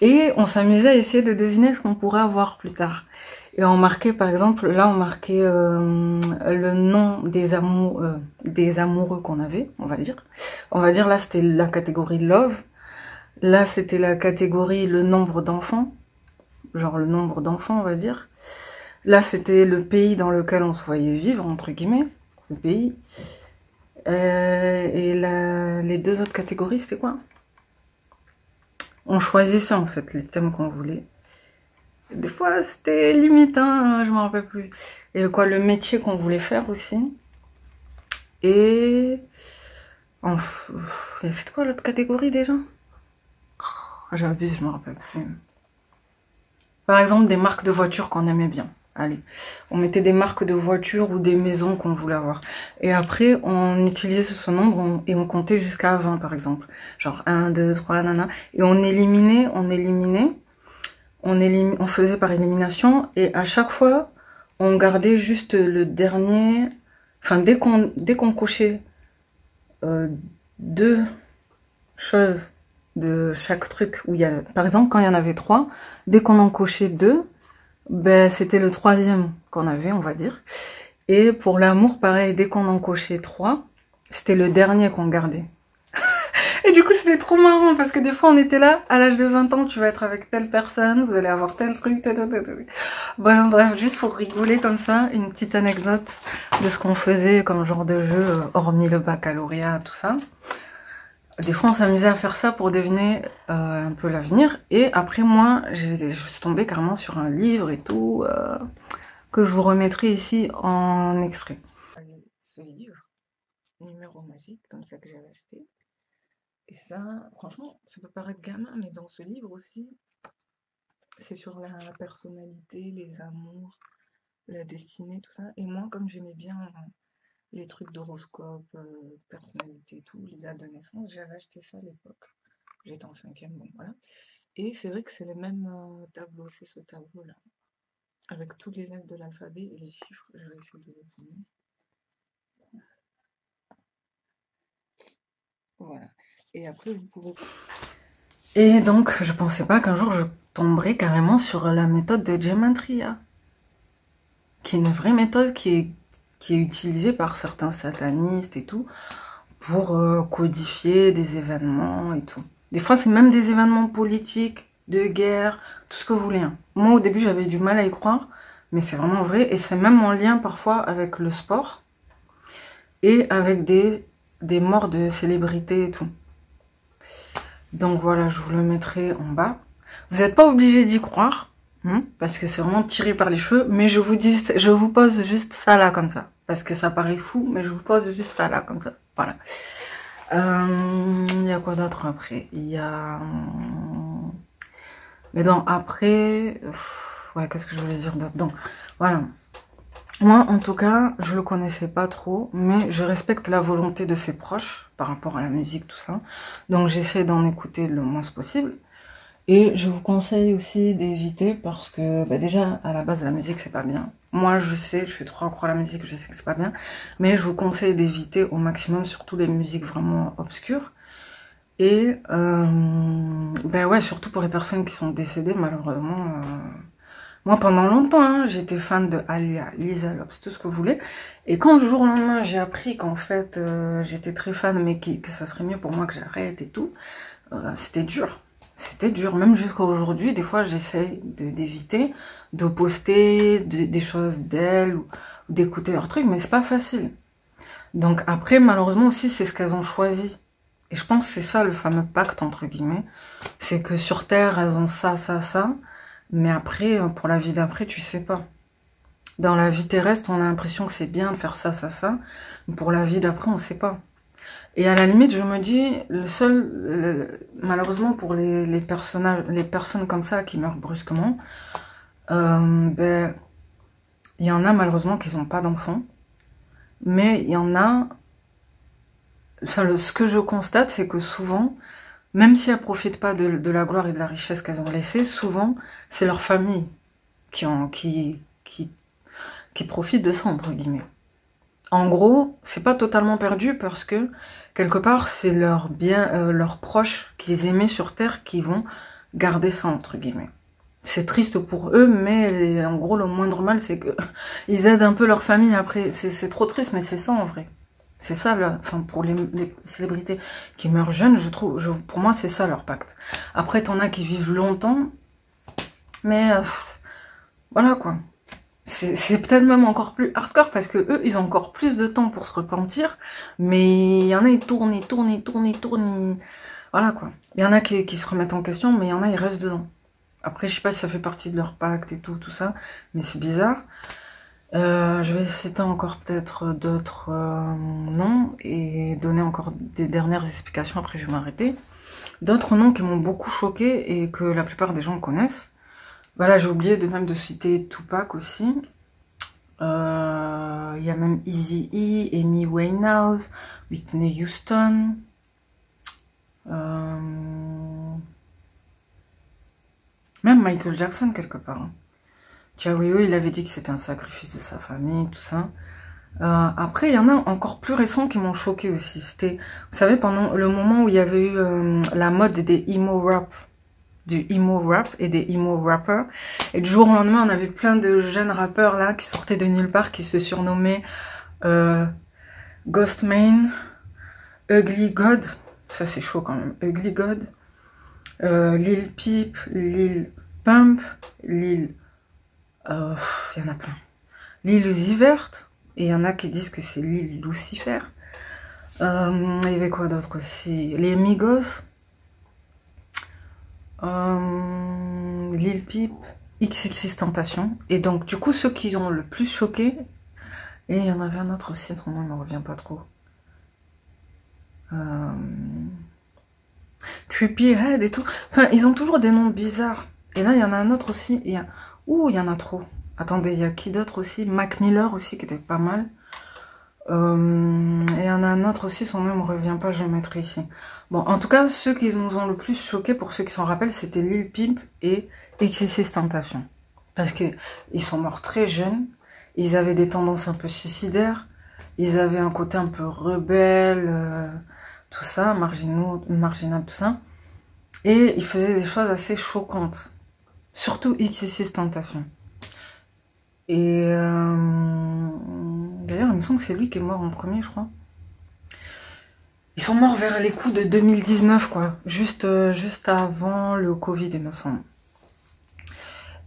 Et on s'amusait à essayer de deviner ce qu'on pourrait avoir plus tard. Et on marquait, par exemple, là on marquait le nom des amoureux qu'on avait, on va dire. On va dire là c'était la catégorie love. Là c'était la catégorie le nombre d'enfants. Genre le nombre d'enfants, on va dire. Là, c'était le pays dans lequel on se voyait vivre, entre guillemets, le pays. Et les deux autres catégories, c'était quoi? On choisissait, en fait, les thèmes qu'on voulait. Des fois, c'était limite, hein, je m'en rappelle plus. Et quoi, le métier qu'on voulait faire aussi. Et... C'était quoi l'autre catégorie déjà? J'abuse, je me rappelle plus. Par exemple, des marques de voitures qu'on aimait bien. Allez, on mettait des marques de voitures ou des maisons qu'on voulait avoir. Et après, on utilisait ce nombre et on comptait jusqu'à 20, par exemple. Genre 1, 2, 3, nanana. Et on éliminait, on faisait par élimination. Et à chaque fois, on gardait juste le dernier... Enfin, dès qu'on cochait 2 choses de chaque truc, où il y a, par exemple, quand il y en avait 3, dès qu'on en cochait 2, ben, c'était le 3e qu'on avait, on va dire. Et pour l'amour, pareil, dès qu'on en cochait 3, c'était le dernier qu'on gardait. Et du coup, c'était trop marrant, parce que des fois, on était là, à l'âge de 20 ans, tu vas être avec telle personne, vous allez avoir tel truc, tel. Bref, juste pour rigoler comme ça, une petite anecdote de ce qu'on faisait comme genre de jeu, hormis le baccalauréat, tout ça. Des fois, on s'amusait à faire ça pour deviner un peu l'avenir. Et après, moi, je suis tombée carrément sur un livre et tout, que je vous remettrai ici en extrait. Ce livre, Numéro magique, comme ça que j'avais acheté. Et ça, franchement, ça peut paraître gamin, mais dans ce livre aussi, c'est sur la personnalité, les amours, la destinée, tout ça. Et moi, comme j'aimais bien les trucs d'horoscope, personnalité et tout, les dates de naissance, j'avais acheté ça à l'époque. J'étais en 5e, bon voilà. Et c'est vrai que c'est le même tableau, c'est ce tableau-là. Avec toutes les lettres de l'alphabet et les chiffres, je vais essayer de les donner. Voilà. Et après, vous pouvez... Et donc, je pensais pas qu'un jour je tomberais carrément sur la méthode de Gematria, qui est une vraie méthode qui est utilisée par certains satanistes et tout, pour codifier des événements et tout. Des fois, c'est même des événements politiques, de guerre, tout ce que vous voulez. Hein. Moi, au début, j'avais du mal à y croire, mais c'est vraiment vrai. Et c'est même en lien parfois avec le sport et avec des morts de célébrités et tout. Donc voilà, je vous le mettrai en bas. Vous n'êtes pas obligé d'y croire, hein, parce que c'est vraiment tiré par les cheveux, mais je vous pose juste ça là comme ça. Parce que ça paraît fou, mais je vous pose juste ça là comme ça. Voilà. Il y a quoi d'autre après? Il y a... Mais non, après... Ouais, qu'est-ce que je voulais dire d'autre? Donc, voilà. Moi, en tout cas, je le connaissais pas trop, mais je respecte la volonté de ses proches par rapport à la musique, tout ça. Donc, j'essaie d'en écouter le moins possible. Et je vous conseille aussi d'éviter parce que, bah déjà, à la base, la musique, c'est pas bien. Moi, je sais, je suis trop accro à la musique, je sais que c'est pas bien. Mais je vous conseille d'éviter au maximum, surtout les musiques vraiment obscures. Et, ben ouais, surtout pour les personnes qui sont décédées, malheureusement. Moi, pendant longtemps, hein, j'étais fan de Alia, Lisa Lopes, tout ce que vous voulez. Et quand du jour au lendemain, j'ai appris qu'en fait, j'étais très fan, mais que ça serait mieux pour moi que j'arrête et tout, c'était dur. C'était dur, même jusqu'à aujourd'hui, des fois j'essaie d'éviter de poster des choses d'elles ou d'écouter leurs trucs, mais c'est pas facile. Donc après, malheureusement aussi, c'est ce qu'elles ont choisi. Et je pense que c'est ça le fameux pacte, entre guillemets. C'est que sur Terre, elles ont ça, ça, ça. Mais après, pour la vie d'après, tu sais pas. Dans la vie terrestre, on a l'impression que c'est bien de faire ça, ça, ça. Mais pour la vie d'après, on sait pas. Et à la limite, je me dis, malheureusement pour les personnes comme ça qui meurent brusquement, ben, il y en a malheureusement qui n'ont pas d'enfants. Mais il y en a, enfin, ce que je constate, c'est que souvent, même si elles profitent pas de la gloire et de la richesse qu'elles ont laissée, souvent, c'est leur famille qui profitent de ça, entre guillemets. En gros, c'est pas totalement perdu parce que quelque part, c'est leurs proches qu'ils aimaient sur Terre qui vont garder ça, entre guillemets. C'est triste pour eux, mais en gros, le moindre mal, c'est que ils aident un peu leur famille après. C'est trop triste, mais c'est ça en vrai. C'est ça, enfin, pour les célébrités qui meurent jeunes, je trouve, pour moi, c'est ça leur pacte. Après, t'en as qui vivent longtemps, mais voilà quoi. C'est peut-être même encore plus hardcore parce que eux, ils ont encore plus de temps pour se repentir. Mais il y en a, ils tournent. Voilà quoi. Il y en a qui se remettent en question, mais il y en a, ils restent dedans. Après, je sais pas si ça fait partie de leur pacte et tout ça, mais c'est bizarre. Je vais citer encore peut-être d'autres noms et donner encore des dernières explications, après je vais m'arrêter. D'autres noms qui m'ont beaucoup choqué et que la plupart des gens connaissent. Voilà, j'ai oublié de citer Tupac aussi. Il y a même Eazy-E, Amy Winehouse, Whitney Houston. Même Michael Jackson quelque part. Hein. Chaouio, il avait dit que c'était un sacrifice de sa famille, tout ça. Après, il y en a encore plus récents qui m'ont choqué aussi. C'était, vous savez, pendant le moment où il y avait eu la mode des emo rap, du emo rap et des emo rappers. Et du jour au lendemain, on avait plein de jeunes rappeurs là qui sortaient de nulle part, qui se surnommaient Ghostman, Ugly God. Ça c'est chaud quand même. Ugly God, Lil Peep, Lil Pump, Lil... il y en a plein. Lil Uzi Vert. Et il y en a qui disent que c'est Lil Lucifer. Il y avait quoi d'autre aussi? Les Migos. Lil Peep. XXXTentacion. Et donc, du coup, ceux qui ont le plus choqué. Et il y en avait un autre aussi, son nom ne me revient pas trop. Trippie Head et tout. Enfin, ils ont toujours des noms bizarres. Et là, il y en a un autre aussi. Il y a... Ouh, il y en a trop. Attendez, il y a qui d'autre aussi? Mac Miller aussi, qui était pas mal. Et il y en a un autre aussi, son nom ne me revient pas, je le mettrai ici. Bon, en tout cas, ceux qui nous ont le plus choqués, pour ceux qui s'en rappellent, c'était Lil Peep et XXXTentacion. Parce que ils sont morts très jeunes, ils avaient des tendances un peu suicidaires, ils avaient un côté un peu rebelle, tout ça, marginal, tout ça. Et ils faisaient des choses assez choquantes. Surtout XXXTentacion. Et d'ailleurs, il me semble que c'est lui qui est mort en premier, je crois. Ils sont morts vers les coups de 2019, quoi. Juste avant le Covid, il me semble.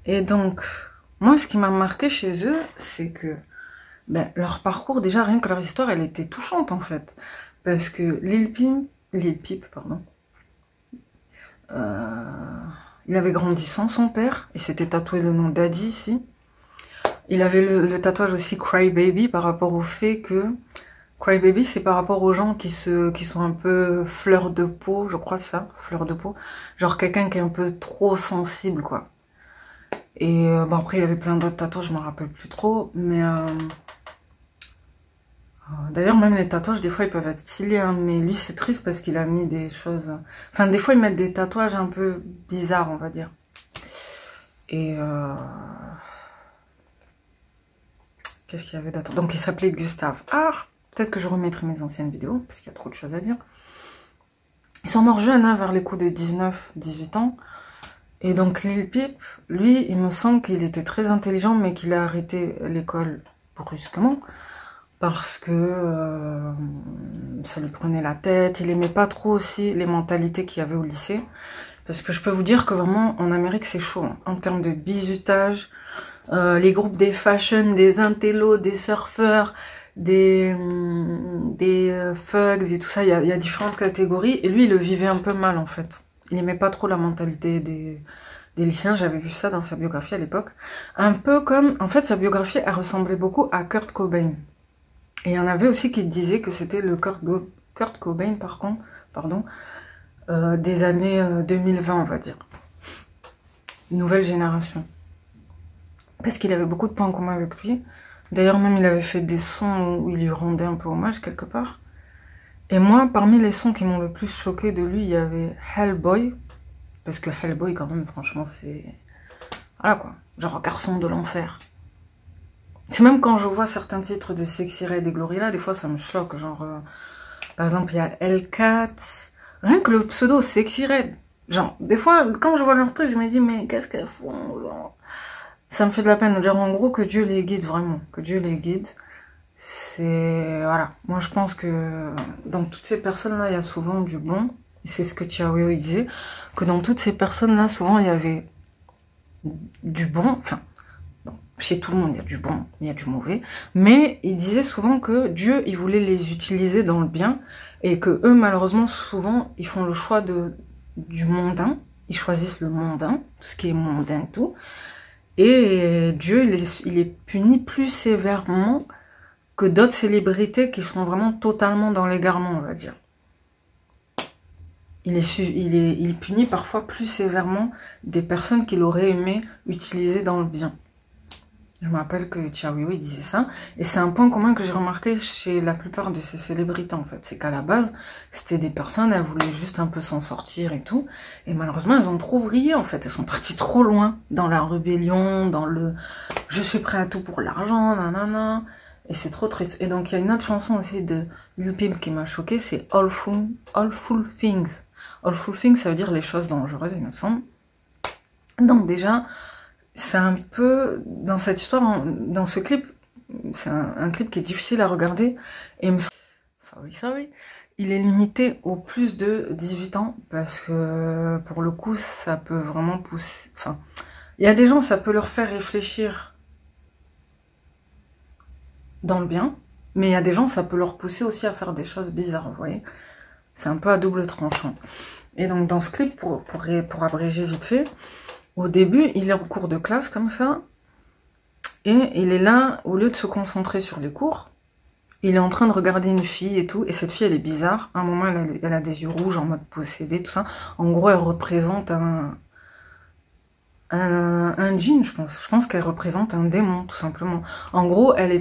Et donc, moi, ce qui m'a marqué chez eux, c'est que leur parcours, déjà, rien que leur histoire, elle était touchante, en fait. Parce que Lil Peep, pardon, il avait grandi sans son père. Il s'était tatoué le nom d'Adi ici. Il avait le tatouage aussi Cry Baby par rapport au fait que... Cry Baby, c'est par rapport aux gens qui sont un peu fleur de peau, je crois ça, fleur de peau. Genre quelqu'un qui est un peu trop sensible, quoi. Et bon, après, il y avait plein d'autres tatouages, je me rappelle plus trop. Mais d'ailleurs, même les tatouages, des fois, ils peuvent être stylés. Hein, mais lui, c'est triste parce qu'il a mis des choses... Enfin, des fois, ils mettent des tatouages un peu bizarres, on va dire. Et... qu'est-ce qu'il y avait d'autre? Donc, il s'appelait Gustave Art. Peut-être que je remettrai mes anciennes vidéos, parce qu'il y a trop de choses à dire. Ils sont morts jeunes, hein, vers les coups de 19-18 ans. Et donc, Lil Peep, lui, il me semble qu'il était très intelligent, mais qu'il a arrêté l'école brusquement. Parce que ça lui prenait la tête. Il aimait pas trop aussi les mentalités qu'il y avait au lycée. Parce que je peux vous dire que vraiment, en Amérique, c'est chaud. Hein, en termes de bizutage, les groupes des fashion, des intellos, des surfeurs, des thugs et tout ça, il y a différentes catégories. Et lui, il le vivait un peu mal, en fait. Il n'aimait pas trop la mentalité des lycéens. J'avais vu ça dans sa biographie à l'époque. Un peu comme... En fait, sa biographie, elle ressemblait beaucoup à Kurt Cobain. Et il y en avait aussi qui disaient que c'était le Kurt Cobain, pardon, des années 2020, on va dire. Nouvelle génération. Parce qu'il avait beaucoup de points en commun avec lui. D'ailleurs, même, il avait fait des sons où il lui rendait un peu hommage, quelque part. Et moi, parmi les sons qui m'ont le plus choqué de lui, il y avait Hellboy. Parce que Hellboy, quand même, franchement, c'est... Voilà, quoi. Genre, garçon de l'enfer. C'est même quand je vois certains titres de Sexy Red et Glorilla, des fois, ça me choque. Genre, par exemple, il y a Hellcat. Rien que le pseudo Sexy Red. Genre, des fois, quand je vois leur truc, je me dis, mais qu'est-ce qu'elles font, genre... Ça me fait de la peine. Genre, en gros, que Dieu les guide, vraiment. Que Dieu les guide. C'est... Voilà. Moi, je pense que dans toutes ces personnes-là, il y a souvent du bon. Et c'est ce que Chaouio disait. Que dans toutes ces personnes-là, souvent, il y avait du bon. Enfin, chez tout le monde, il y a du bon, il y a du mauvais. Mais il disait souvent que Dieu, il voulait les utiliser dans le bien. Et que eux, malheureusement, souvent, ils font le choix du mondain. ils choisissent le mondain, tout ce qui est mondain et tout. Et Dieu, il est puni plus sévèrement que d'autres célébrités qui sont vraiment totalement dans l'égarement, on va dire. Il punit parfois plus sévèrement des personnes qu'il aurait aimé utiliser dans le bien. Je me rappelle que Tiawiwi disait ça. Et c'est un point commun que j'ai remarqué chez la plupart de ces célébrités, en fait. C'est qu'à la base, c'était des personnes, elles voulaient juste un peu s'en sortir et tout. Et malheureusement, elles ont trop vrillé, en fait. Elles sont parties trop loin dans la rébellion, dans le « je suis prêt à tout pour l'argent, nanana ». Et c'est trop triste. Et donc, il y a une autre chanson aussi de Lil Pimp qui m'a choquée, c'est All Full Things. All Full Things, ça veut dire les choses dangereuses, il me semble. Donc déjà, c'est un peu, dans cette histoire, dans ce clip, c'est un clip qui est difficile à regarder. Et sorry, il est limité au plus de 18 ans, parce que pour le coup, ça peut vraiment pousser... Enfin, il y a des gens, ça peut leur faire réfléchir dans le bien, mais il y a des gens, ça peut leur pousser aussi à faire des choses bizarres, vous voyez. C'est un peu à double tranchant. Et donc dans ce clip, pour abréger vite fait, au début, il est en cours de classe comme ça, et il est là, au lieu de se concentrer sur les cours, il est en train de regarder une fille et tout, et cette fille, elle est bizarre. À un moment, elle a des yeux rouges en mode possédé, tout ça. En gros, elle représente un djinn, je pense. Je pense qu'elle représente un démon, tout simplement. En gros, elle a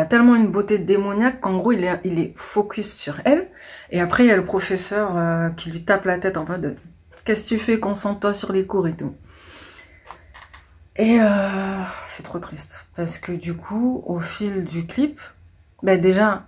tellement une beauté démoniaque qu'en gros, il est focus sur elle. Et après, il y a le professeur qui lui tape la tête en mode « Qu'est-ce que tu fais? Concentre-toi sur les cours et tout. » Et c'est trop triste. Parce que du coup, au fil du clip, ben déjà,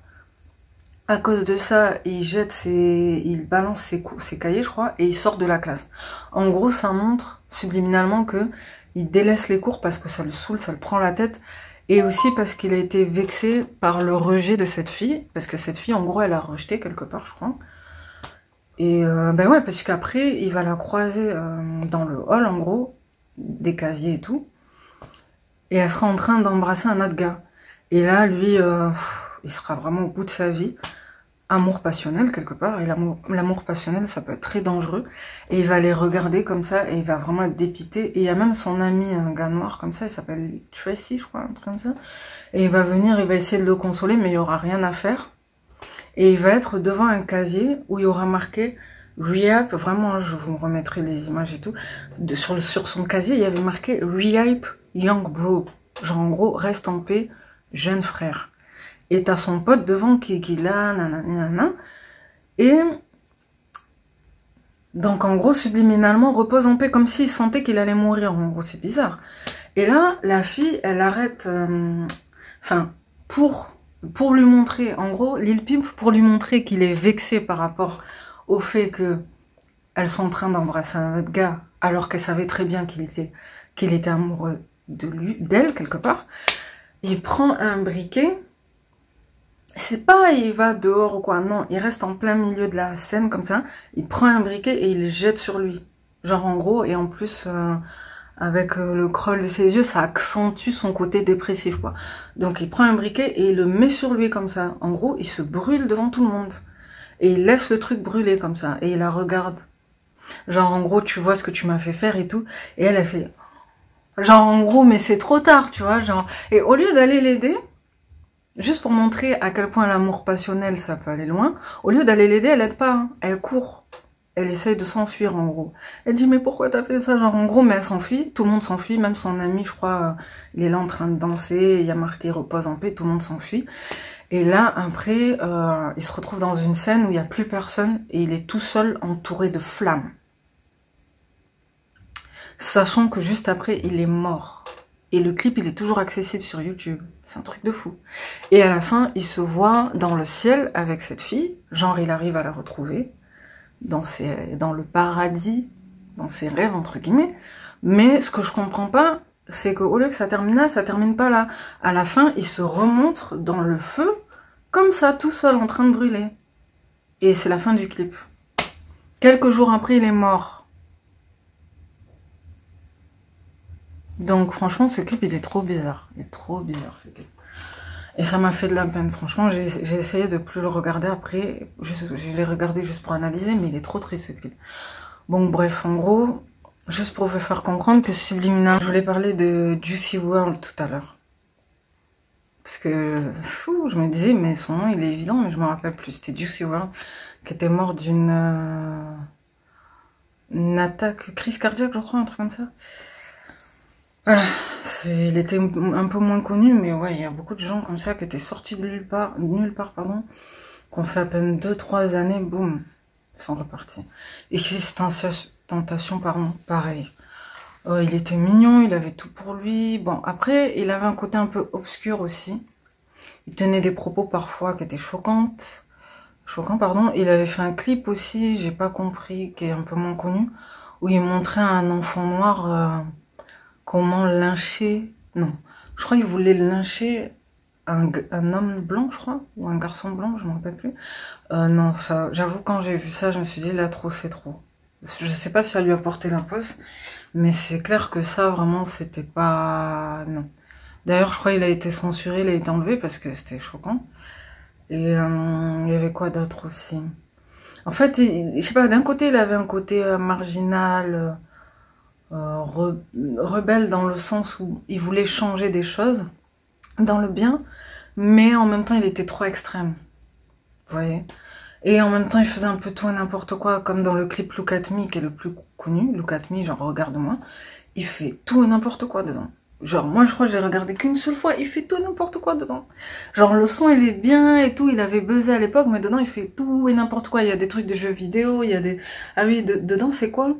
à cause de ça, il balance ses cahiers, je crois, et il sort de la classe. En gros, ça montre subliminalement que il délaisse les cours parce que ça le saoule, ça le prend la tête, et aussi parce qu'il a été vexé par le rejet de cette fille, parce que cette fille, en gros, elle a rejeté quelque part, je crois. Et ben ouais, parce qu'après, il va la croiser dans le hall, en gros, des casiers et tout, et elle sera en train d'embrasser un autre gars. Et là, lui, il sera vraiment au bout de sa vie. Amour passionnel quelque part, et l'amour passionnel ça peut être très dangereux, et il va les regarder comme ça et il va vraiment être dépité. Et il y a même son ami, un gars noir comme ça, il s'appelle Tracy, je crois, un truc comme ça, et il va venir, il va essayer de le consoler, mais il y aura rien à faire, et il va être devant un casier où il y aura marqué Re-Hype. Vraiment, je vous remettrai les images et tout, sur son casier il y avait marqué Re-Hype Young Bro, genre en gros reste en paix jeune frère. Et t'as son pote devant qui là, nanana, et donc en gros subliminalement repose en paix, comme s'il sentait qu'il allait mourir. En gros, c'est bizarre. Et là, la fille, elle arrête, enfin, pour lui montrer, en gros, Lil Pimp, pour lui montrer qu'il est vexé par rapport au fait que elles sont en train d'embrasser un autre gars, alors qu'elle savait très bien qu'il était amoureux d'elle quelque part. Il prend un briquet. C'est pas il va dehors ou quoi, non, il reste en plein milieu de la scène comme ça, il prend un briquet et il le jette sur lui. Genre en gros, et en plus, avec le creux de ses yeux, ça accentue son côté dépressif, quoi. Donc il prend un briquet et il le met sur lui comme ça. En gros, il se brûle devant tout le monde. Et il laisse le truc brûler comme ça, et il la regarde. Genre en gros, tu vois ce que tu m'as fait faire et tout. Et elle a fait... Genre en gros, mais c'est trop tard, tu vois, genre... Et au lieu d'aller l'aider... Juste pour montrer à quel point l'amour passionnel, ça peut aller loin. Au lieu d'aller l'aider, elle aide pas. Hein. Elle court. Elle essaye de s'enfuir, en gros. Elle dit, mais pourquoi t'as fait ça? Genre, en gros, mais elle s'enfuit. Tout le monde s'enfuit. Même son ami, je crois, il est là en train de danser. Il y a marqué repose en paix. Tout le monde s'enfuit. Et là, après, il se retrouve dans une scène où il n'y a plus personne. Et il est tout seul, entouré de flammes. Sachant que juste après, il est mort. Et le clip, il est toujours accessible sur YouTube. C'est un truc de fou. Et à la fin, il se voit dans le ciel avec cette fille. Genre, il arrive à la retrouver dans le paradis, dans ses rêves, entre guillemets. Mais ce que je comprends pas, c'est qu'au lieu que ça termine là, ça termine pas là. À la fin, il se remontre dans le feu, comme ça, tout seul, en train de brûler. Et c'est la fin du clip. Quelques jours après, il est mort. Donc franchement, ce clip, il est trop bizarre. Il est trop bizarre, ce clip. Et ça m'a fait de la peine. Franchement, j'ai essayé de plus le regarder après. Je l'ai regardé juste pour analyser, mais il est trop triste, ce clip. Bon, bref, en gros, juste pour vous faire comprendre que Subliminal, je voulais parler de Juicy World tout à l'heure. Parce que, fou, je me disais, mais son nom, il est évident, mais je me rappelle plus. C'était Juicy World, qui était mort d'une une attaque, crise cardiaque, je crois, un truc comme ça. Voilà, il était un peu moins connu, mais ouais, il y a beaucoup de gens comme ça qui étaient sortis de nulle part, pardon, qu'on fait à peine 2-3 années, boum, ils sont repartis. Et Tentation, pardon, pareil. Il était mignon, il avait tout pour lui. Bon, après, il avait un côté un peu obscur aussi. Il tenait des propos parfois qui étaient choquants, pardon. Il avait fait un clip aussi, j'ai pas compris, qui est un peu moins connu, où il montrait à un enfant noir comment lyncher. Non, je crois qu'il voulait lyncher un homme blanc, je crois, ou un garçon blanc, je me rappelle plus. Non, ça, j'avoue, quand j'ai vu ça, je me suis dit, là, trop, c'est trop. Je sais pas si ça lui a porté la poisse, mais c'est clair que ça, vraiment, c'était pas... Non. D'ailleurs, je crois qu'il a été censuré, il a été enlevé parce que c'était choquant. Et il y avait quoi d'autre aussi? En fait, je sais pas, d'un côté, il avait un côté marginal, rebelle dans le sens où il voulait changer des choses dans le bien, mais en même temps, il était trop extrême. Vous voyez? Et en même temps, il faisait un peu tout et n'importe quoi, comme dans le clip Look At Me, qui est le plus connu. Look At Me, genre regarde-moi. Il fait tout et n'importe quoi dedans. Genre, moi, je crois que j'ai regardé qu'une seule fois, il fait tout et n'importe quoi dedans. Genre, le son, il est bien et tout, il avait buzzé à l'époque, mais dedans, il fait tout et n'importe quoi. Il y a des trucs de jeux vidéo, il y a des... Ah oui, dedans, c'est quoi?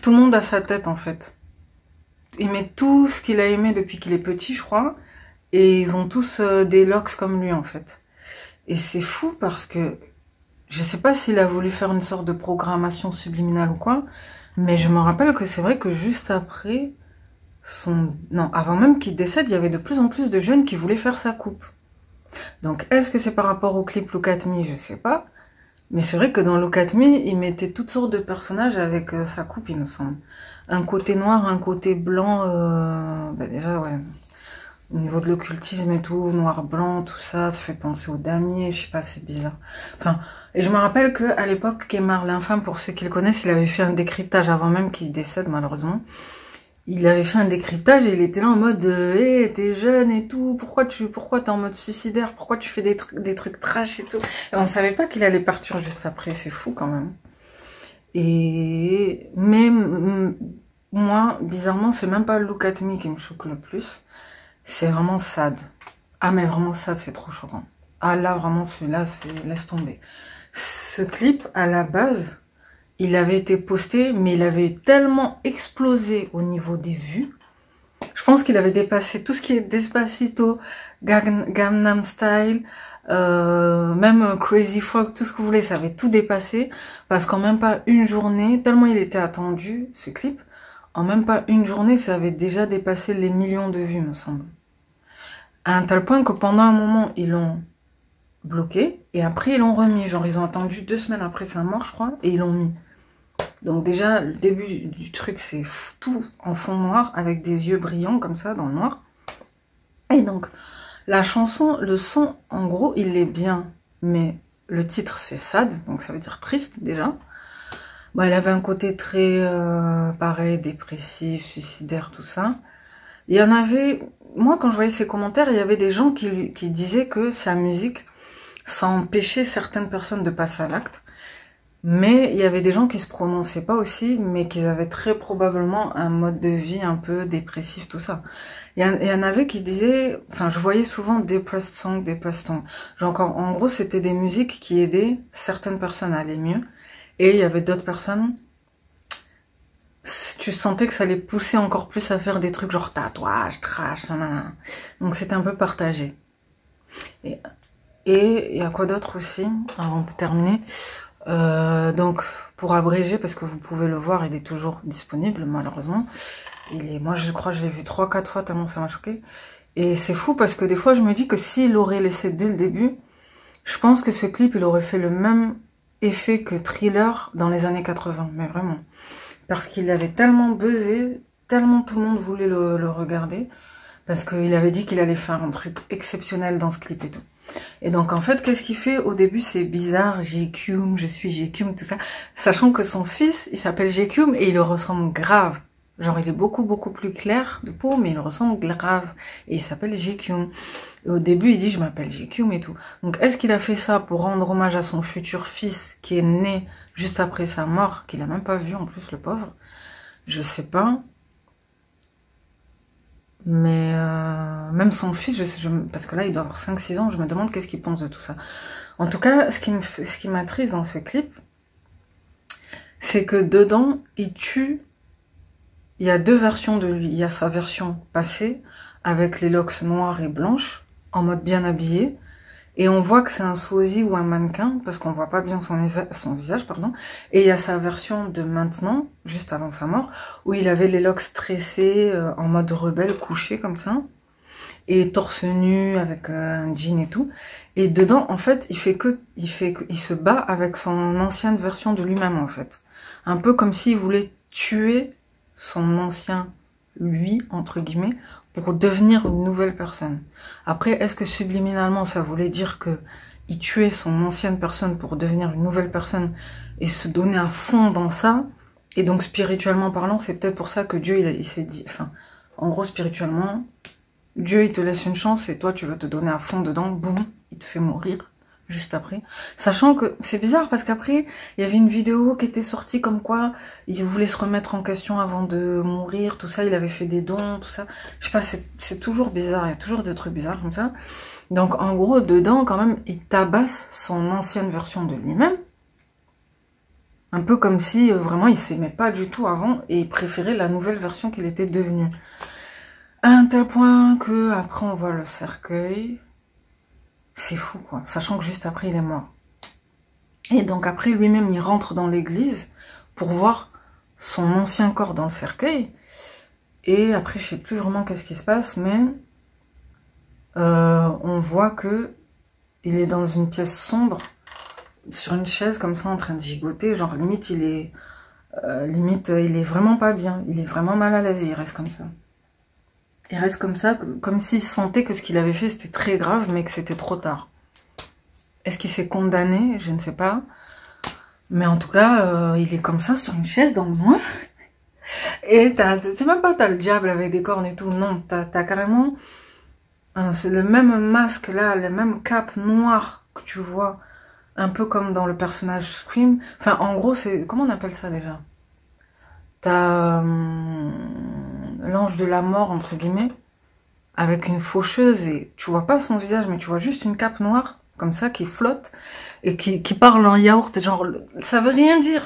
Tout le monde a sa tête, en fait. Il met tout ce qu'il a aimé depuis qu'il est petit, je crois, et ils ont tous des locks comme lui, en fait. Et c'est fou parce que je sais pas s'il a voulu faire une sorte de programmation subliminale ou quoi, mais je me rappelle que c'est vrai que juste après non, avant même qu'il décède, il y avait de plus en plus de jeunes qui voulaient faire sa coupe. Donc, est-ce que c'est par rapport au clip Look At Me? Je sais pas. Mais c'est vrai que dans Look At Me, il mettait toutes sortes de personnages avec sa coupe, il me semble. Un côté noir, un côté blanc, bah déjà, ouais. Au niveau de l'occultisme et tout, noir-blanc, tout ça, ça fait penser aux damiers, je sais pas, c'est bizarre. Enfin, et je me rappelle qu'à l'époque, Kemar l'infâme, pour ceux qui le connaissent, il avait fait un décryptage avant même qu'il décède, malheureusement. Il avait fait un décryptage et il était là en mode hey, t'es jeune et tout, pourquoi t'es en mode suicidaire, pourquoi tu fais des trucs trash et tout. Et on savait pas qu'il allait partir juste après, c'est fou quand même. Mais moi, bizarrement, c'est même pas Look At Me qui me choque le plus. C'est vraiment Sad. Ah mais vraiment Sad, c'est trop choquant. Ah là, vraiment, celui-là, laisse tomber. Ce clip, à la base, il avait été posté, mais il avait tellement explosé au niveau des vues. Je pense qu'il avait dépassé tout ce qui est Despacito, Gangnam Style, même Crazy Frog, tout ce que vous voulez, ça avait tout dépassé. Parce qu'en même pas une journée, tellement il était attendu, ce clip, en même pas une journée, ça avait déjà dépassé les millions de vues, me semble. À un tel point que pendant un moment, ils l'ont bloqué, et après ils l'ont remis. Genre, ils ont attendu 2 semaines après sa mort, je crois, et ils l'ont mis. Donc déjà, le début du truc, c'est tout en fond noir, avec des yeux brillants, comme ça, dans le noir. Et donc, la chanson, le son, en gros, il est bien, mais le titre, c'est sad, donc ça veut dire triste, déjà. Bon, elle avait un côté très, pareil, dépressif, suicidaire, tout ça. Il y en avait... Moi, quand je voyais ces commentaires, il y avait des gens qui disaient que sa musique, ça empêchait certaines personnes de passer à l'acte. Mais il y avait des gens qui se prononçaient pas aussi, mais qui avaient très probablement un mode de vie un peu dépressif, tout ça. Il y en avait qui disaient... Enfin, je voyais souvent depressed song. Genre, en gros, c'était des musiques qui aidaient certaines personnes à aller mieux. Et il y avait d'autres personnes... Tu sentais que ça les poussait encore plus à faire des trucs genre tatouage, trash, nanana. Donc c'était un peu partagé. Et il y a quoi d'autre aussi, avant de terminer. Donc pour abréger, parce que vous pouvez le voir, il est toujours disponible malheureusement. Moi je crois que je l'ai vu 3-4 fois tellement ça m'a choqué. Et c'est fou parce que des fois je me dis que s'il aurait laissé dès le début, je pense que ce clip il aurait fait le même effet que Thriller dans les années 80, mais vraiment. Parce qu'il avait tellement buzzé, tellement tout le monde voulait le regarder, Parce qu'il avait dit qu'il allait faire un truc exceptionnel dans ce clip et tout. Et donc en fait, qu'est-ce qu'il fait? Au début, c'est bizarre, Jcum, je suis Jcum, tout ça. Sachant que son fils, il s'appelle Jcum et il le ressemble grave. Genre, il est beaucoup plus clair de peau, mais il ressemble grave. Et il s'appelle Jcum. Et au début, il dit, je m'appelle Jcum et tout. Donc, est-ce qu'il a fait ça pour rendre hommage à son futur fils qui est né juste après sa mort, qu'il a même pas vu en plus, le pauvre? Je sais pas. Mais même son fils, parce que là, il doit avoir 5-6 ans, je me demande qu'est-ce qu'il pense de tout ça. En tout cas, ce qui m'attriste dans ce clip, c'est que dedans, il y a 2 versions de lui. Il y a sa version passée, avec les locks noires et blanches, en mode bien habillé. Et on voit que c'est un sosie ou un mannequin, parce qu'on voit pas bien son visage, pardon. Et il y a sa version de maintenant, juste avant sa mort, où il avait les locks tressés, en mode rebelle, couché comme ça. Et torse nu, avec un jean et tout. Et dedans, en fait, il se bat avec son ancienne version de lui-même, en fait. Un peu comme s'il voulait tuer son ancien lui, entre guillemets, pour devenir une nouvelle personne. Après, est-ce que subliminalement, ça voulait dire que il tuait son ancienne personne pour devenir une nouvelle personne et se donner à fond dans ça? Et donc, spirituellement parlant, c'est peut-être pour ça que Dieu, il s'est dit... Enfin, en gros, spirituellement, Dieu, il te laisse une chance et toi, tu veux te donner à fond dedans, boum, il te fait mourir juste après. Sachant que c'est bizarre parce qu'après, il y avait une vidéo qui était sortie comme quoi il voulait se remettre en question avant de mourir, tout ça, il avait fait des dons, tout ça. Je sais pas, c'est toujours bizarre, il y a toujours des trucs bizarres comme ça. Donc en gros, dedans, quand même, il tabasse son ancienne version de lui-même. Un peu comme si vraiment il s'aimait pas du tout avant et il préférait la nouvelle version qu'il était devenu. À un tel point que après on voit le cercueil. C'est fou, quoi. Sachant que juste après, il est mort. Et donc après, lui-même, il rentre dans l'église pour voir son ancien corps dans le cercueil. Et après, je sais plus vraiment qu'est-ce qui se passe, mais on voit que il est dans une pièce sombre, sur une chaise comme ça, en train de gigoter. Genre, limite, il est vraiment pas bien. Il est vraiment mal à l'aise et il reste comme ça. Il reste comme ça, comme s'il sentait que ce qu'il avait fait, c'était très grave, mais que c'était trop tard. Est-ce qu'il s'est condamné? Je ne sais pas. Mais en tout cas, il est comme ça, sur une chaise, dans le noir. Et c'est même pas t'as le diable avec des cornes et tout. Non, t'as carrément... c'est le même masque, là, le même cape noire que tu vois. Un peu comme dans le personnage Scream. Enfin, en gros, c'est... Comment on appelle ça, déjà? T'as... l'ange de la mort, entre guillemets, avec une faucheuse, et tu vois pas son visage, mais tu vois juste une cape noire, comme ça, qui flotte, et qui parle en yaourt, genre, ça veut rien dire,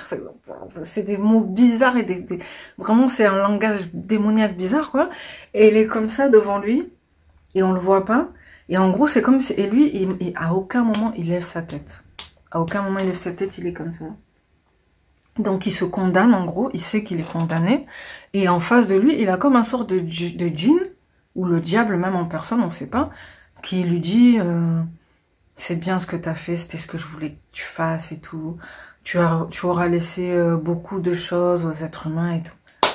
c'est des mots bizarres, et vraiment, c'est un langage démoniaque bizarre, quoi, et il est comme ça devant lui, et on le voit pas, et en gros, c'est comme si, et lui, à aucun moment, il lève sa tête, à aucun moment, il lève sa tête, il est comme ça. Donc il se condamne, en gros, il sait qu'il est condamné, et en face de lui, il a comme un sort de djinn, ou le diable même en personne, on ne sait pas, qui lui dit c'est bien ce que tu as fait, c'était ce que je voulais que tu fasses et tout, tu auras laissé beaucoup de choses aux êtres humains et tout.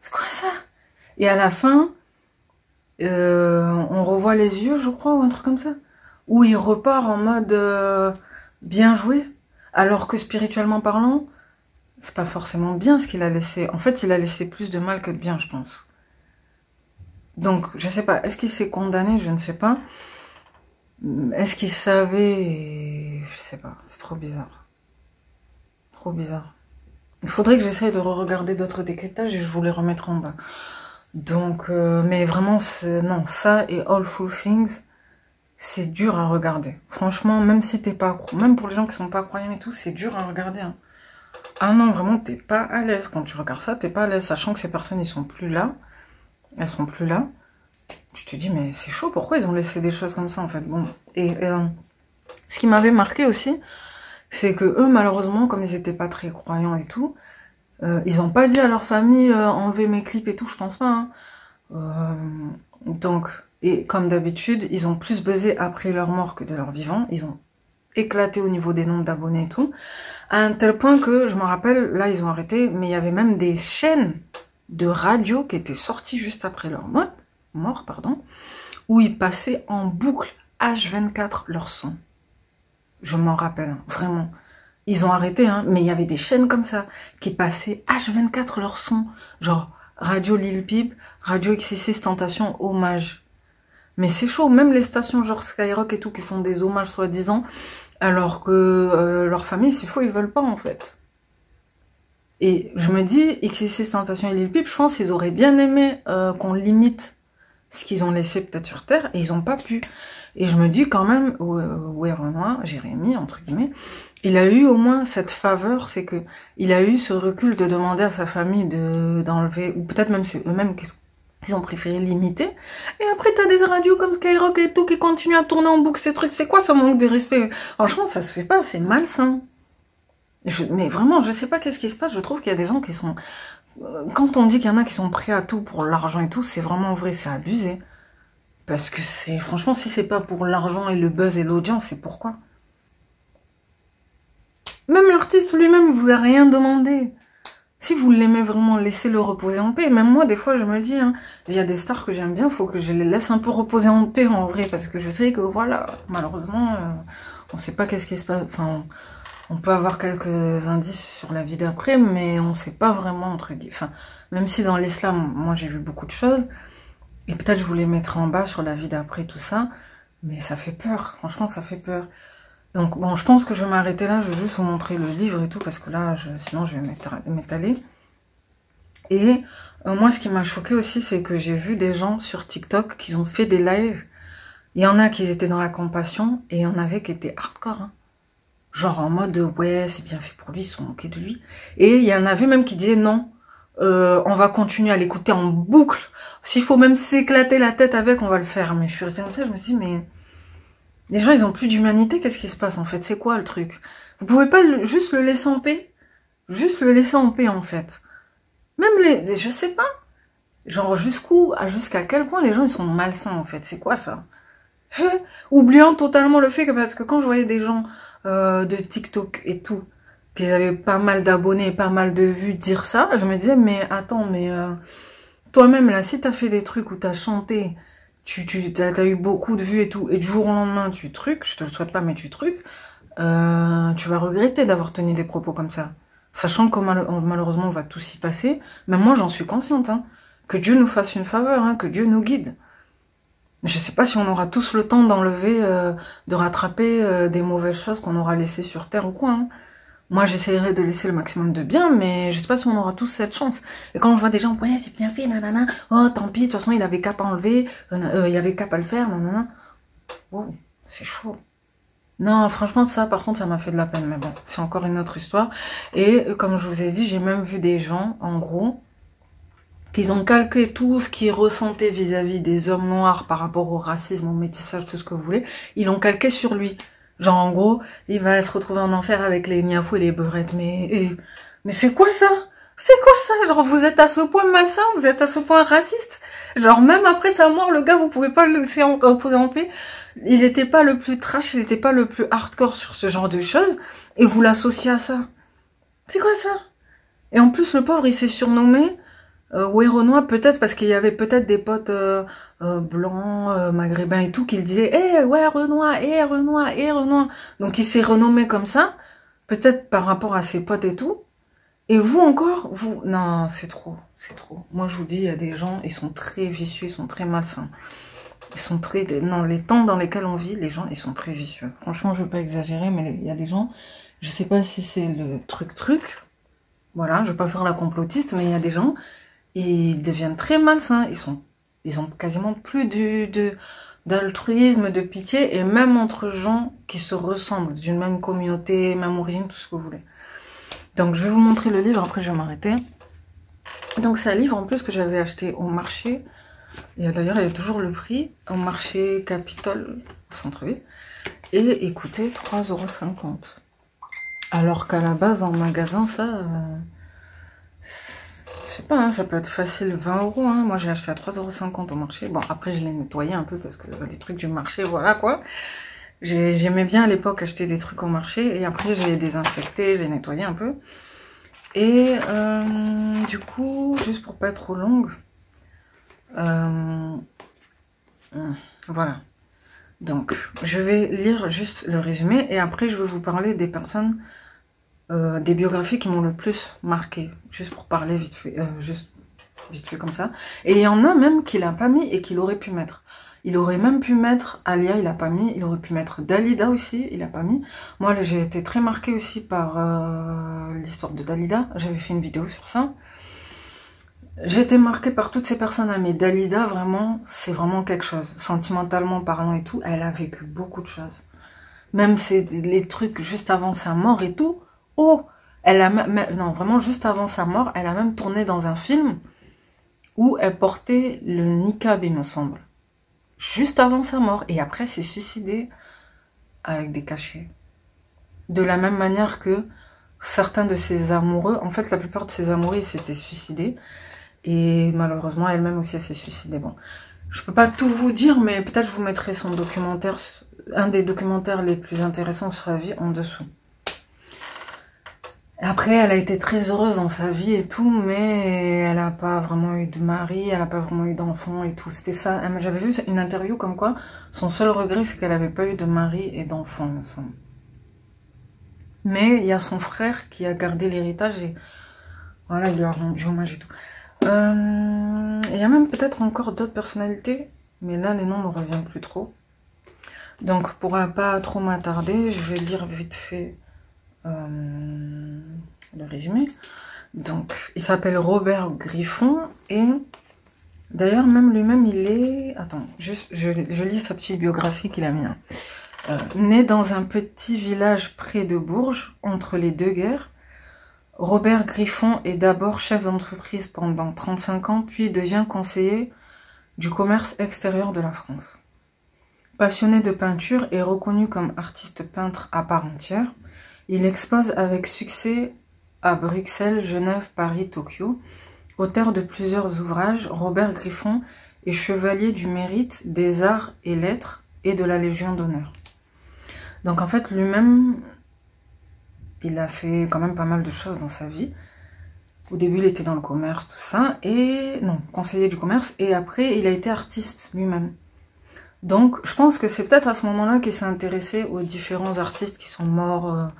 C'est quoi ça? Et à la fin, on revoit les yeux, je crois, ou un truc comme ça, où il repart en mode bien joué, alors que spirituellement parlant, c'est pas forcément bien ce qu'il a laissé. En fait, il a laissé plus de mal que de bien, je pense. Donc, je sais pas. Est-ce qu'il s'est condamné? Je ne sais pas. Est-ce qu'il savait? Je sais pas. C'est trop bizarre. Trop bizarre. Il faudrait que j'essaye de re-regarder d'autres décryptages et je vous les remettre en bas. Donc, mais vraiment, non, ça et All Full Things, c'est dur à regarder. Franchement, même si t'es pas... Même pour les gens qui sont pas croyants et tout, c'est dur à regarder, hein. Ah non, vraiment, t'es pas à l'aise. Quand tu regardes ça, t'es pas à l'aise. Sachant que ces personnes, ils sont plus là. Elles sont plus là. Tu te dis, mais c'est chaud. Pourquoi ils ont laissé des choses comme ça, en fait? Bon. Et ce qui m'avait marqué aussi, c'est que eux, malheureusement, comme ils étaient pas très croyants et tout, ils ont pas dit à leur famille, enlever mes clips et tout, je pense pas. Hein. Donc, et comme d'habitude, ils ont plus buzzé après leur mort que de leur vivant. Ils ont éclaté au niveau des nombres d'abonnés et tout. À un tel point que, je me rappelle, là ils ont arrêté, mais il y avait même des chaînes de radio qui étaient sorties juste après leur mort, pardon, où ils passaient en boucle H24 leur son. Je m'en rappelle, hein, vraiment. Ils ont arrêté, hein, mais il y avait des chaînes comme ça qui passaient H24 leur son. Genre Radio Lil Peep, Radio XXX Tentation, hommage. Mais c'est chaud, même les stations genre Skyrock et tout qui font des hommages soi-disant, alors que leur famille, c'est faux, ils veulent pas en fait. Et je me dis, XXX Tentation et Lil Peep, je pense qu'ils auraient bien aimé qu'on limite ce qu'ils ont laissé peut-être sur Terre, et ils ont pas pu. Et je me dis quand même, ouais, Renoir, Jérémy, entre guillemets, il a eu au moins cette faveur, c'est que il a eu ce recul de demander à sa famille d'enlever, ou peut-être même c'est eux-mêmes qu'ils ont préféré limiter. Et après, t'as des radios comme Skyrock et tout qui continuent à tourner en boucle ces trucs. C'est quoi ce manque de respect? Franchement, ça se fait pas, c'est malsain. Mais vraiment, je sais pas qu'est-ce qui se passe, je trouve qu'il y a des gens qui sont... Quand on dit qu'il y en a qui sont prêts à tout pour l'argent et tout, c'est vraiment vrai, c'est abusé. Parce que c'est... Franchement, si c'est pas pour l'argent et le buzz et l'audience, c'est pourquoi? Même l'artiste lui-même, il vous a rien demandé. Si vous l'aimez vraiment, laissez-le reposer en paix. Même moi, des fois, je me dis, hein, il y a des stars que j'aime bien, faut que je les laisse un peu reposer en paix, en vrai. Parce que je sais que, voilà, malheureusement, on sait pas qu'est-ce qui se passe... Enfin... On peut avoir quelques indices sur la vie d'après, mais on sait pas vraiment, entre guillemets. Enfin, même si dans l'islam, moi j'ai vu beaucoup de choses, et peut-être je voulais mettre en bas sur la vie d'après, tout ça, mais ça fait peur, franchement ça fait peur. Donc bon, je pense que je vais m'arrêter là, je vais juste vous montrer le livre et tout, parce que là, sinon je vais m'étaler. Et moi ce qui m'a choqué aussi, c'est que j'ai vu des gens sur TikTok qui ont fait des lives. Il y en a qui étaient dans la compassion, et il y en avait qui étaient hardcore, hein. Genre en mode, ouais, c'est bien fait pour lui, ils sont moqués de lui. Et il y en avait même qui disaient, non, on va continuer à l'écouter en boucle. S'il faut même s'éclater la tête avec, on va le faire. Mais je suis restée comme ça, je me suis dit, mais les gens, ils ont plus d'humanité, qu'est-ce qui se passe en fait? C'est quoi le truc? Vous pouvez pas juste le laisser en paix? Juste le laisser en paix en fait. Même je sais pas. Genre jusqu'à quel point les gens, ils sont malsains en fait. C'est quoi ça? Oubliant totalement le fait que, parce que quand je voyais des gens... de TikTok et tout, qu'ils avaient pas mal d'abonnés, pas mal de vues dire ça, je me disais, mais attends, mais toi-même, là, si t'as fait des trucs où t'as chanté, t'as eu beaucoup de vues et tout, et du jour au lendemain, tu trucs, je te le souhaite pas, mais tu trucs, tu vas regretter d'avoir tenu des propos comme ça. Sachant que malheureusement, on va tous y passer, mais moi, j'en suis consciente, hein, que Dieu nous fasse une faveur, hein, que Dieu nous guide. Je sais pas si on aura tous le temps d'enlever, de rattraper des mauvaises choses qu'on aura laissées sur Terre ou quoi. Hein. Moi, j'essayerai de laisser le maximum de bien, mais je sais pas si on aura tous cette chance. Et quand je vois des gens, ouais, c'est bien fait, nanana, oh, tant pis, de toute façon, il avait qu'à pas enlever, il y avait qu'à pas le faire, nanana. Wow, c'est chaud. Non, franchement, ça, par contre, ça m'a fait de la peine, mais bon, c'est encore une autre histoire. Et comme je vous ai dit, j'ai même vu des gens, en gros... qu'ils ont calqué tout ce qu'ils ressentaient vis-à-vis des hommes noirs par rapport au racisme, au métissage, tout ce que vous voulez, ils l'ont calqué sur lui. Genre, en gros, il va se retrouver en enfer avec les niafous et les beurettes. Mais c'est quoi ça? C'est quoi ça? Genre, vous êtes à ce point malsain, vous êtes à ce point raciste. Genre, même après sa mort, le gars, vous pouvez pas le laisser reposer en paix. Il était pas le plus trash, il était pas le plus hardcore sur ce genre de choses, et vous l'associez à ça. C'est quoi ça? Et en plus, le pauvre, il s'est surnommé... ouais, Renoir, peut-être parce qu'il y avait peut-être des potes blancs, maghrébins et tout qui le disaient ouais, Renoir, Renoir, Renoir. Donc il s'est renommé comme ça, peut-être par rapport à ses potes et tout. Et vous encore, vous... Non, c'est trop, c'est trop. Moi, je vous dis, il y a des gens, ils sont très vicieux, ils sont très malsains. Ils sont très... Dans les temps dans lesquels on vit, les gens, ils sont très vicieux. Franchement, je veux pas exagérer, mais il y a des gens, je sais pas si c'est le truc. Voilà, je veux pas faire la complotiste, mais il y a des gens... ils deviennent très malsains, ils ont quasiment plus d'altruisme, de pitié, et même entre gens qui se ressemblent, d'une même communauté, même origine, tout ce que vous voulez. Donc je vais vous montrer le livre, après je vais m'arrêter. Donc c'est un livre en plus que j'avais acheté au marché, et d'ailleurs il y a toujours le prix, au marché Capitole, au centre-ville, et écoutez, 3,50 €. Alors qu'à la base en magasin, ça... je sais pas, hein, ça peut être facile 20 €. Hein. Moi, j'ai acheté à 3,50 € au marché. Bon, après, je l'ai nettoyé un peu parce que les trucs du marché, voilà quoi. J'aimais bien à l'époque acheter des trucs au marché. Et après, je l'ai désinfecté, je l'ai nettoyé un peu. Et du coup, juste pour pas être trop longue, Voilà. Donc, je vais lire juste le résumé et après, je vais vous parler des personnes, des biographies qui m'ont le plus marqué. Juste pour parler vite fait, juste vite fait comme ça. Et il y en a même qu'il n'a pas mis et qu'il aurait pu mettre. Il aurait même pu mettre Alia, il a pas mis. Il aurait pu mettre Dalida aussi, il a pas mis. Moi, j'ai été très marquée aussi par l'histoire de Dalida. J'avais fait une vidéo sur ça. J'ai été marquée par toutes ces personnes-là, mais Dalida, vraiment, c'est vraiment quelque chose. Sentimentalement parlant et tout, elle a vécu beaucoup de choses. Même les trucs juste avant sa mort et tout. Oh, elle a non, vraiment juste avant sa mort, elle a même tourné dans un film où elle portait le niqab, il me semble. Juste avant sa mort. Et après, s'est suicidée avec des cachets. De la même manière que certains de ses amoureux, en fait, la plupart de ses amoureux s'étaient suicidés. Et malheureusement, elle-même aussi, elle s'est suicidée. Bon, je peux pas tout vous dire, mais peut-être je vous mettrai son documentaire, un des documentaires les plus intéressants sur sa vie en dessous. Après, elle a été très heureuse dans sa vie et tout, mais elle n'a pas vraiment eu de mari, elle n'a pas vraiment eu d'enfant et tout. C'était ça. J'avais vu une interview comme quoi son seul regret, c'est qu'elle n'avait pas eu de mari et d'enfant, me semble. Mais il y a son frère qui a gardé l'héritage et voilà, il lui a rendu hommage et tout. Il y a même peut-être encore d'autres personnalités, mais là, les noms ne me reviennent plus trop. Donc, pour pas trop m'attarder, je vais lire vite fait le résumé. Donc, il s'appelle Robert Griffon et d'ailleurs, même lui-même, il est... Attends, juste, je lis sa petite biographie qu'il a mis. Hein. Né dans un petit village près de Bourges, entre les deux guerres, Robert Griffon est d'abord chef d'entreprise pendant 35 ans, puis devient conseiller du commerce extérieur de la France. Passionné de peinture et reconnu comme artiste peintre à part entière, il expose avec succès à Bruxelles, Genève, Paris, Tokyo. Auteur de plusieurs ouvrages, Robert Griffon est chevalier du mérite des arts et lettres et de la Légion d'honneur. Donc en fait, lui-même, il a fait quand même pas mal de choses dans sa vie. Au début, il était dans le commerce, tout ça, et non, conseiller du commerce, et après, il a été artiste lui-même. Donc, je pense que c'est peut-être à ce moment-là qu'il s'est intéressé aux différents artistes qui sont morts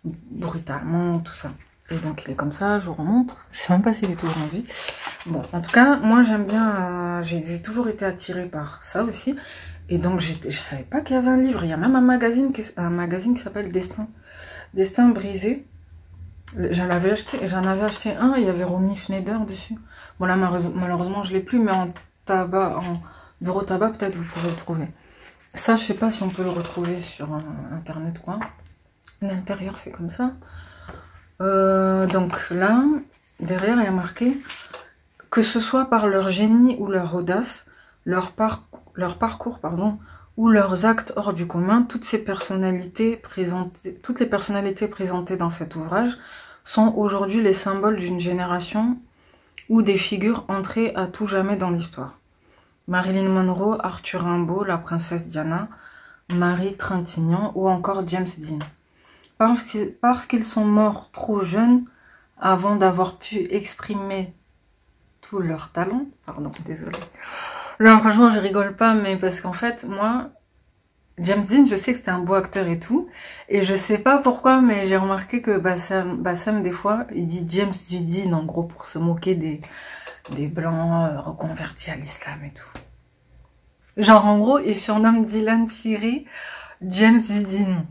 brutalement, tout ça. Et donc, il est comme ça, je vous remontre. Je sais même pas s'il est toujours en vie. Bon, en tout cas, moi, j'aime bien, j'ai toujours été attirée par ça aussi. Et donc, je savais pas qu'il y avait un livre. Il y a même un magazine qui s'appelle Destin brisé. J'en avais acheté un, il y avait Romy Schneider dessus. Bon là malheureusement je l'ai plus, mais en bureau tabac peut-être vous pouvez le trouver. Ça je sais pas si on peut le retrouver sur internet quoi. L'intérieur c'est comme ça. Donc là, derrière il y a marqué que ce soit par leur génie ou leur audace, leur parcours pardon, ou leurs actes hors du commun, toutes les personnalités présentées dans cet ouvrage sont aujourd'hui les symboles d'une génération ou des figures entrées à tout jamais dans l'histoire. Marilyn Monroe, Arthur Rimbaud, la princesse Diana, Marie Trintignant ou encore James Dean. Parce qu'ils sont morts trop jeunes avant d'avoir pu exprimer tout leur talent. Pardon, désolée. Là, franchement, je rigole pas, mais parce qu'en fait, moi, James Dean, je sais que c'était un beau acteur et tout, et je sais pas pourquoi, mais j'ai remarqué que Bassem, des fois, il dit James du Dean, en gros, pour se moquer des blancs reconvertis à l'islam et tout. Genre, en gros, il surnomme Dylan Thierry James du Dean.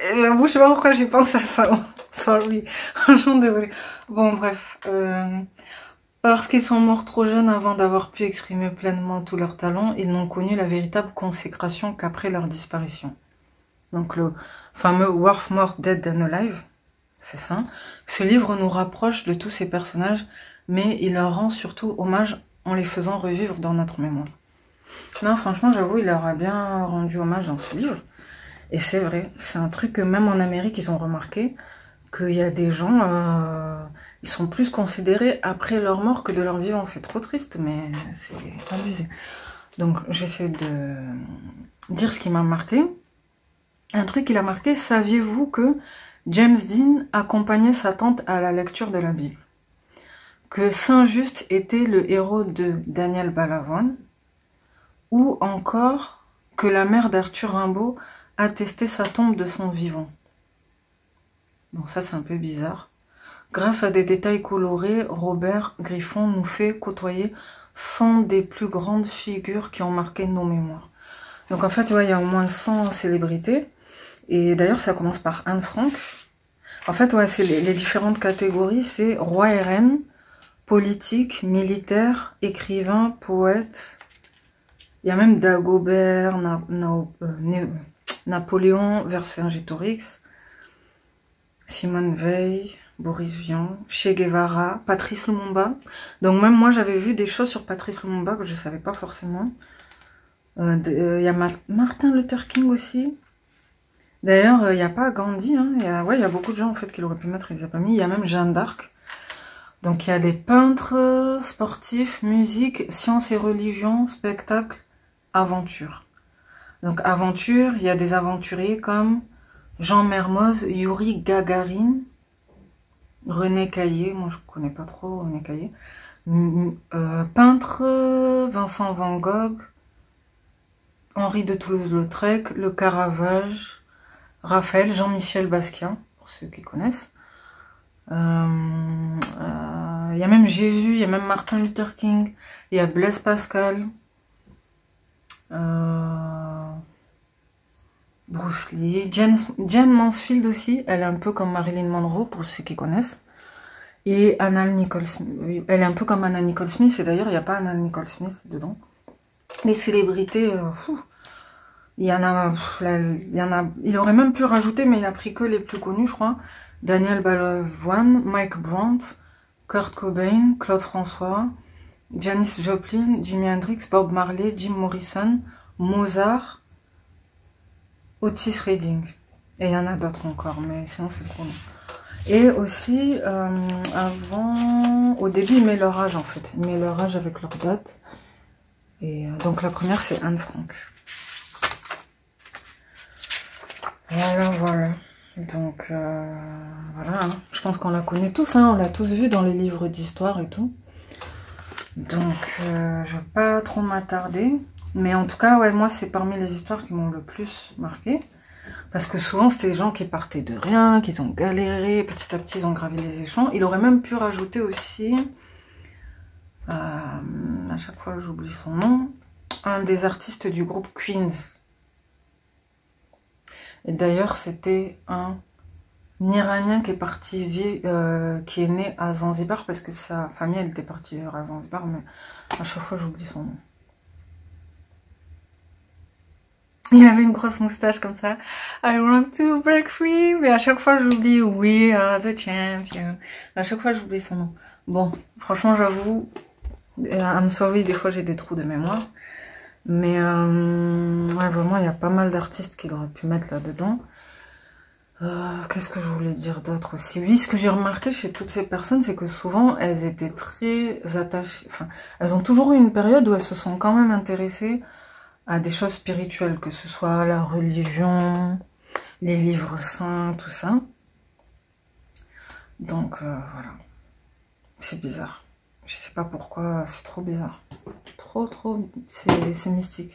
J'avoue, je sais pas pourquoi j'ai pensé à ça. Sorry, franchement, désolée. Bon, bref, parce qu'ils sont morts trop jeunes avant d'avoir pu exprimer pleinement tout leur talent, ils n'ont connu la véritable consécration qu'après leur disparition. Donc le fameux Worth More Dead Than Alive, c'est ça. Ce livre nous rapproche de tous ces personnages, mais il leur rend surtout hommage en les faisant revivre dans notre mémoire. Non, franchement, j'avoue, il leur a bien rendu hommage dans ce livre. Et c'est vrai, c'est un truc que même en Amérique, ils ont remarqué, qu'il y a des gens... ils sont plus considérés après leur mort que de leur vivant. C'est trop triste, mais c'est abusé. Donc, j'essaie de dire ce qui m'a marqué. Un truc qui l'a marqué, saviez-vous que James Dean accompagnait sa tante à la lecture de la Bible? que Saint-Just était le héros de Daniel Balavoine, ou encore que la mère d'Arthur Rimbaud attestait sa tombe de son vivant. Bon, ça c'est un peu bizarre. Grâce à des détails colorés, Robert Griffon nous fait côtoyer 100 des plus grandes figures qui ont marqué nos mémoires. Donc en fait, ouais, il y a au moins 100 célébrités. Et d'ailleurs, ça commence par Anne Frank. En fait, ouais, c'est les différentes catégories, c'est roi et reine, politique, militaire, écrivain, poète. Il y a même Dagobert, Napoléon, Vercingétorix, Simone Veil, Boris Vian, Che Guevara, Patrice Lumumba. Donc même moi, j'avais vu des choses sur Patrice Lumumba que je ne savais pas forcément. Il y a Martin Luther King aussi. D'ailleurs, il n'y a pas Gandhi. Hein. Il y a beaucoup de gens en fait qui l'auraient pu mettre, ils les ont pas mis. Il y a même Jeanne d'Arc. Donc il y a des peintres, sportifs, musique, sciences et religion, spectacle, aventure. Donc aventure, il y a des aventuriers comme Jean Mermoz, Yuri Gagarin, René Caillé, moi je connais pas trop René Caillé. Peintre, Vincent Van Gogh, Henri de Toulouse-Lautrec, Le Caravage, Raphaël, Jean-Michel Basquiat, pour ceux qui connaissent. Il y a même Jésus, il y a même Martin Luther King, il y a Blaise Pascal, Bruce Lee, Jane Mansfield aussi, elle est un peu comme Marilyn Monroe, pour ceux qui connaissent. Et Anna Nicole Smith, elle est un peu comme Anna Nicole Smith, et d'ailleurs il n'y a pas Anna Nicole Smith dedans. Les célébrités, il y en a, il aurait même pu rajouter, mais il a pris que les plus connus, je crois. Daniel Balavoine, Mike Brandt, Kurt Cobain, Claude François, Janis Joplin, Jimi Hendrix, Bob Marley, Jim Morrison, Mozart, Otis Redding. Et il y en a d'autres encore, mais sinon c'est trop long. Et aussi, au début, ils mettent leur âge en fait. Ils mettent leur âge avec leur date. Et donc la première, c'est Anne Frank. Voilà. Donc, voilà. Hein. Je pense qu'on la connaît tous, hein. On l'a tous vu dans les livres d'histoire et tout. Donc, je vais pas trop m'attarder. Mais en tout cas, ouais, moi, c'est parmi les histoires qui m'ont le plus marqué. Parce que souvent, c'était des gens qui partaient de rien, qui ont galéré. Petit à petit, ils ont gravi les échelons. Il aurait même pu rajouter aussi, à chaque fois, j'oublie son nom, un des artistes du groupe Queens. Et d'ailleurs, c'était un Iranien qui est parti qui est né à Zanzibar, parce que sa famille, elle était partie vivre à Zanzibar, mais à chaque fois, j'oublie son nom. Il avait une grosse moustache comme ça. I want to break free. Mais à chaque fois, j'oublie. We are the champion. À chaque fois, j'oublie son nom. Bon, franchement, j'avoue, I'm sorry, des fois, j'ai des trous de mémoire. Mais ouais, vraiment, il y a pas mal d'artistes qu'il aurait pu mettre là-dedans. Qu'est-ce que je voulais dire d'autre aussi? Oui, ce que j'ai remarqué chez toutes ces personnes, c'est que souvent, elles étaient très attachées. Enfin, elles ont toujours eu une période où elles se sont quand même intéressées à des choses spirituelles, que ce soit la religion, les livres saints, tout ça. Donc, voilà. C'est bizarre. Je sais pas pourquoi, c'est trop bizarre. Trop, c'est mystique.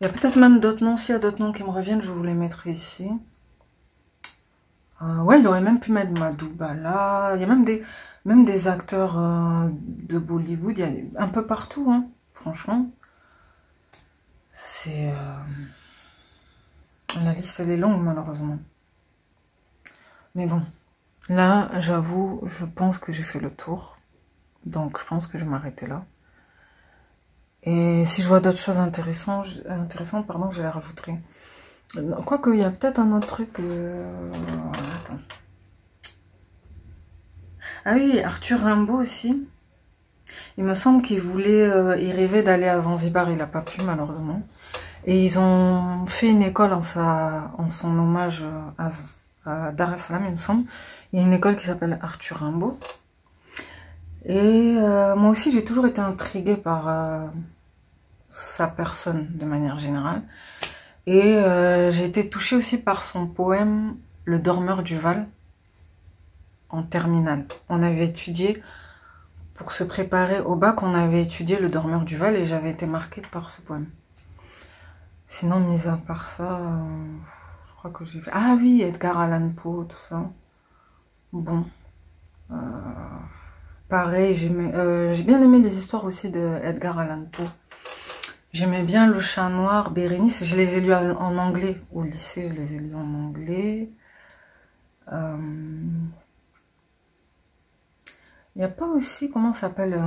Il y a peut-être même d'autres noms, s'il y a d'autres noms qui me reviennent, je vous les mettrai ici. Ouais, il aurait même pu mettre Madhubala. Il y a même des acteurs de Bollywood, il y a un peu partout, hein, franchement. C'est... La liste, elle est longue, malheureusement. Mais bon, là, j'avoue, je pense que j'ai fait le tour. Donc, je pense que je vais m'arrêter là. Et si je vois d'autres choses intéressantes, je les rajouterai. Quoique, il y a peut-être un autre truc... Attends. Ah oui, Arthur Rimbaud aussi. Il me semble qu'il voulait... il rêvait d'aller à Zanzibar, il n'a pas pu, malheureusement. Et ils ont fait une école en son hommage à Dar es Salaam, il me semble. Il y a une école qui s'appelle Arthur Rimbaud. Et moi aussi, j'ai toujours été intriguée par sa personne, de manière générale. Et j'ai été touchée aussi par son poème « Le dormeur du Val » en terminale. On avait étudié pour se préparer au bac, on avait étudié Le Dormeur du Val et j'avais été marquée par ce poème. Sinon, mis à part ça, je crois que j'ai fait... Ah oui, Edgar Allan Poe, tout ça. Bon. Pareil, j'ai bien aimé les histoires aussi de Edgar Allan Poe. J'aimais bien Le Chat Noir, Bérénice. Je les ai lus en anglais. Au lycée, je les ai lus en anglais. Il n'y a pas aussi, comment ça s'appelle,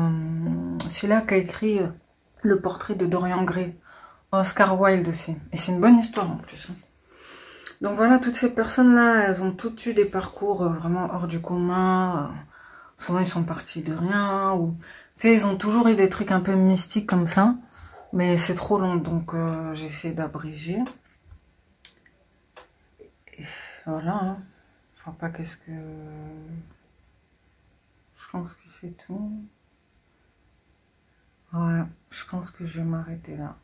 celui-là qui a écrit Le Portrait de Dorian Gray. Oscar Wilde aussi. Et c'est une bonne histoire en plus. Donc voilà, toutes ces personnes-là, elles ont toutes eu des parcours vraiment hors du commun. Souvent, ils sont partis de rien. Ou, tu sais, ils ont toujours eu des trucs un peu mystiques comme ça. Mais c'est trop long, donc j'essaie d'abréger. Voilà. Hein. Je vois pas qu'est-ce que... Je pense que c'est tout. Ouais, je pense que je vais m'arrêter là.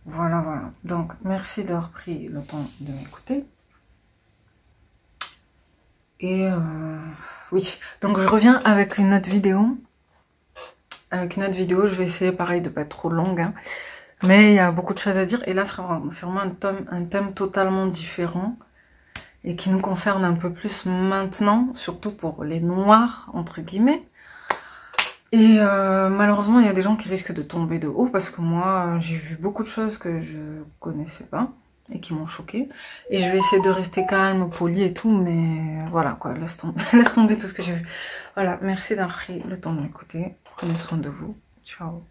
Voilà, voilà. Donc, merci d'avoir pris le temps de m'écouter. Et oui, donc je reviens avec une autre vidéo. Je vais essayer pareil de pas être trop longue. Hein. Mais il y a beaucoup de choses à dire. Et là, c'est vraiment un thème totalement différent. Et qui nous concerne un peu plus maintenant. Surtout pour les noirs, entre guillemets. Et malheureusement, il y a des gens qui risquent de tomber de haut. Parce que moi, j'ai vu beaucoup de choses que je connaissais pas. Et qui m'ont choquée. Et je vais essayer de rester calme, polie et tout. Mais voilà quoi, laisse tomber tout ce que j'ai vu. Voilà, merci d'avoir pris le temps de m'écouter. Prenez soin de vous. Ciao.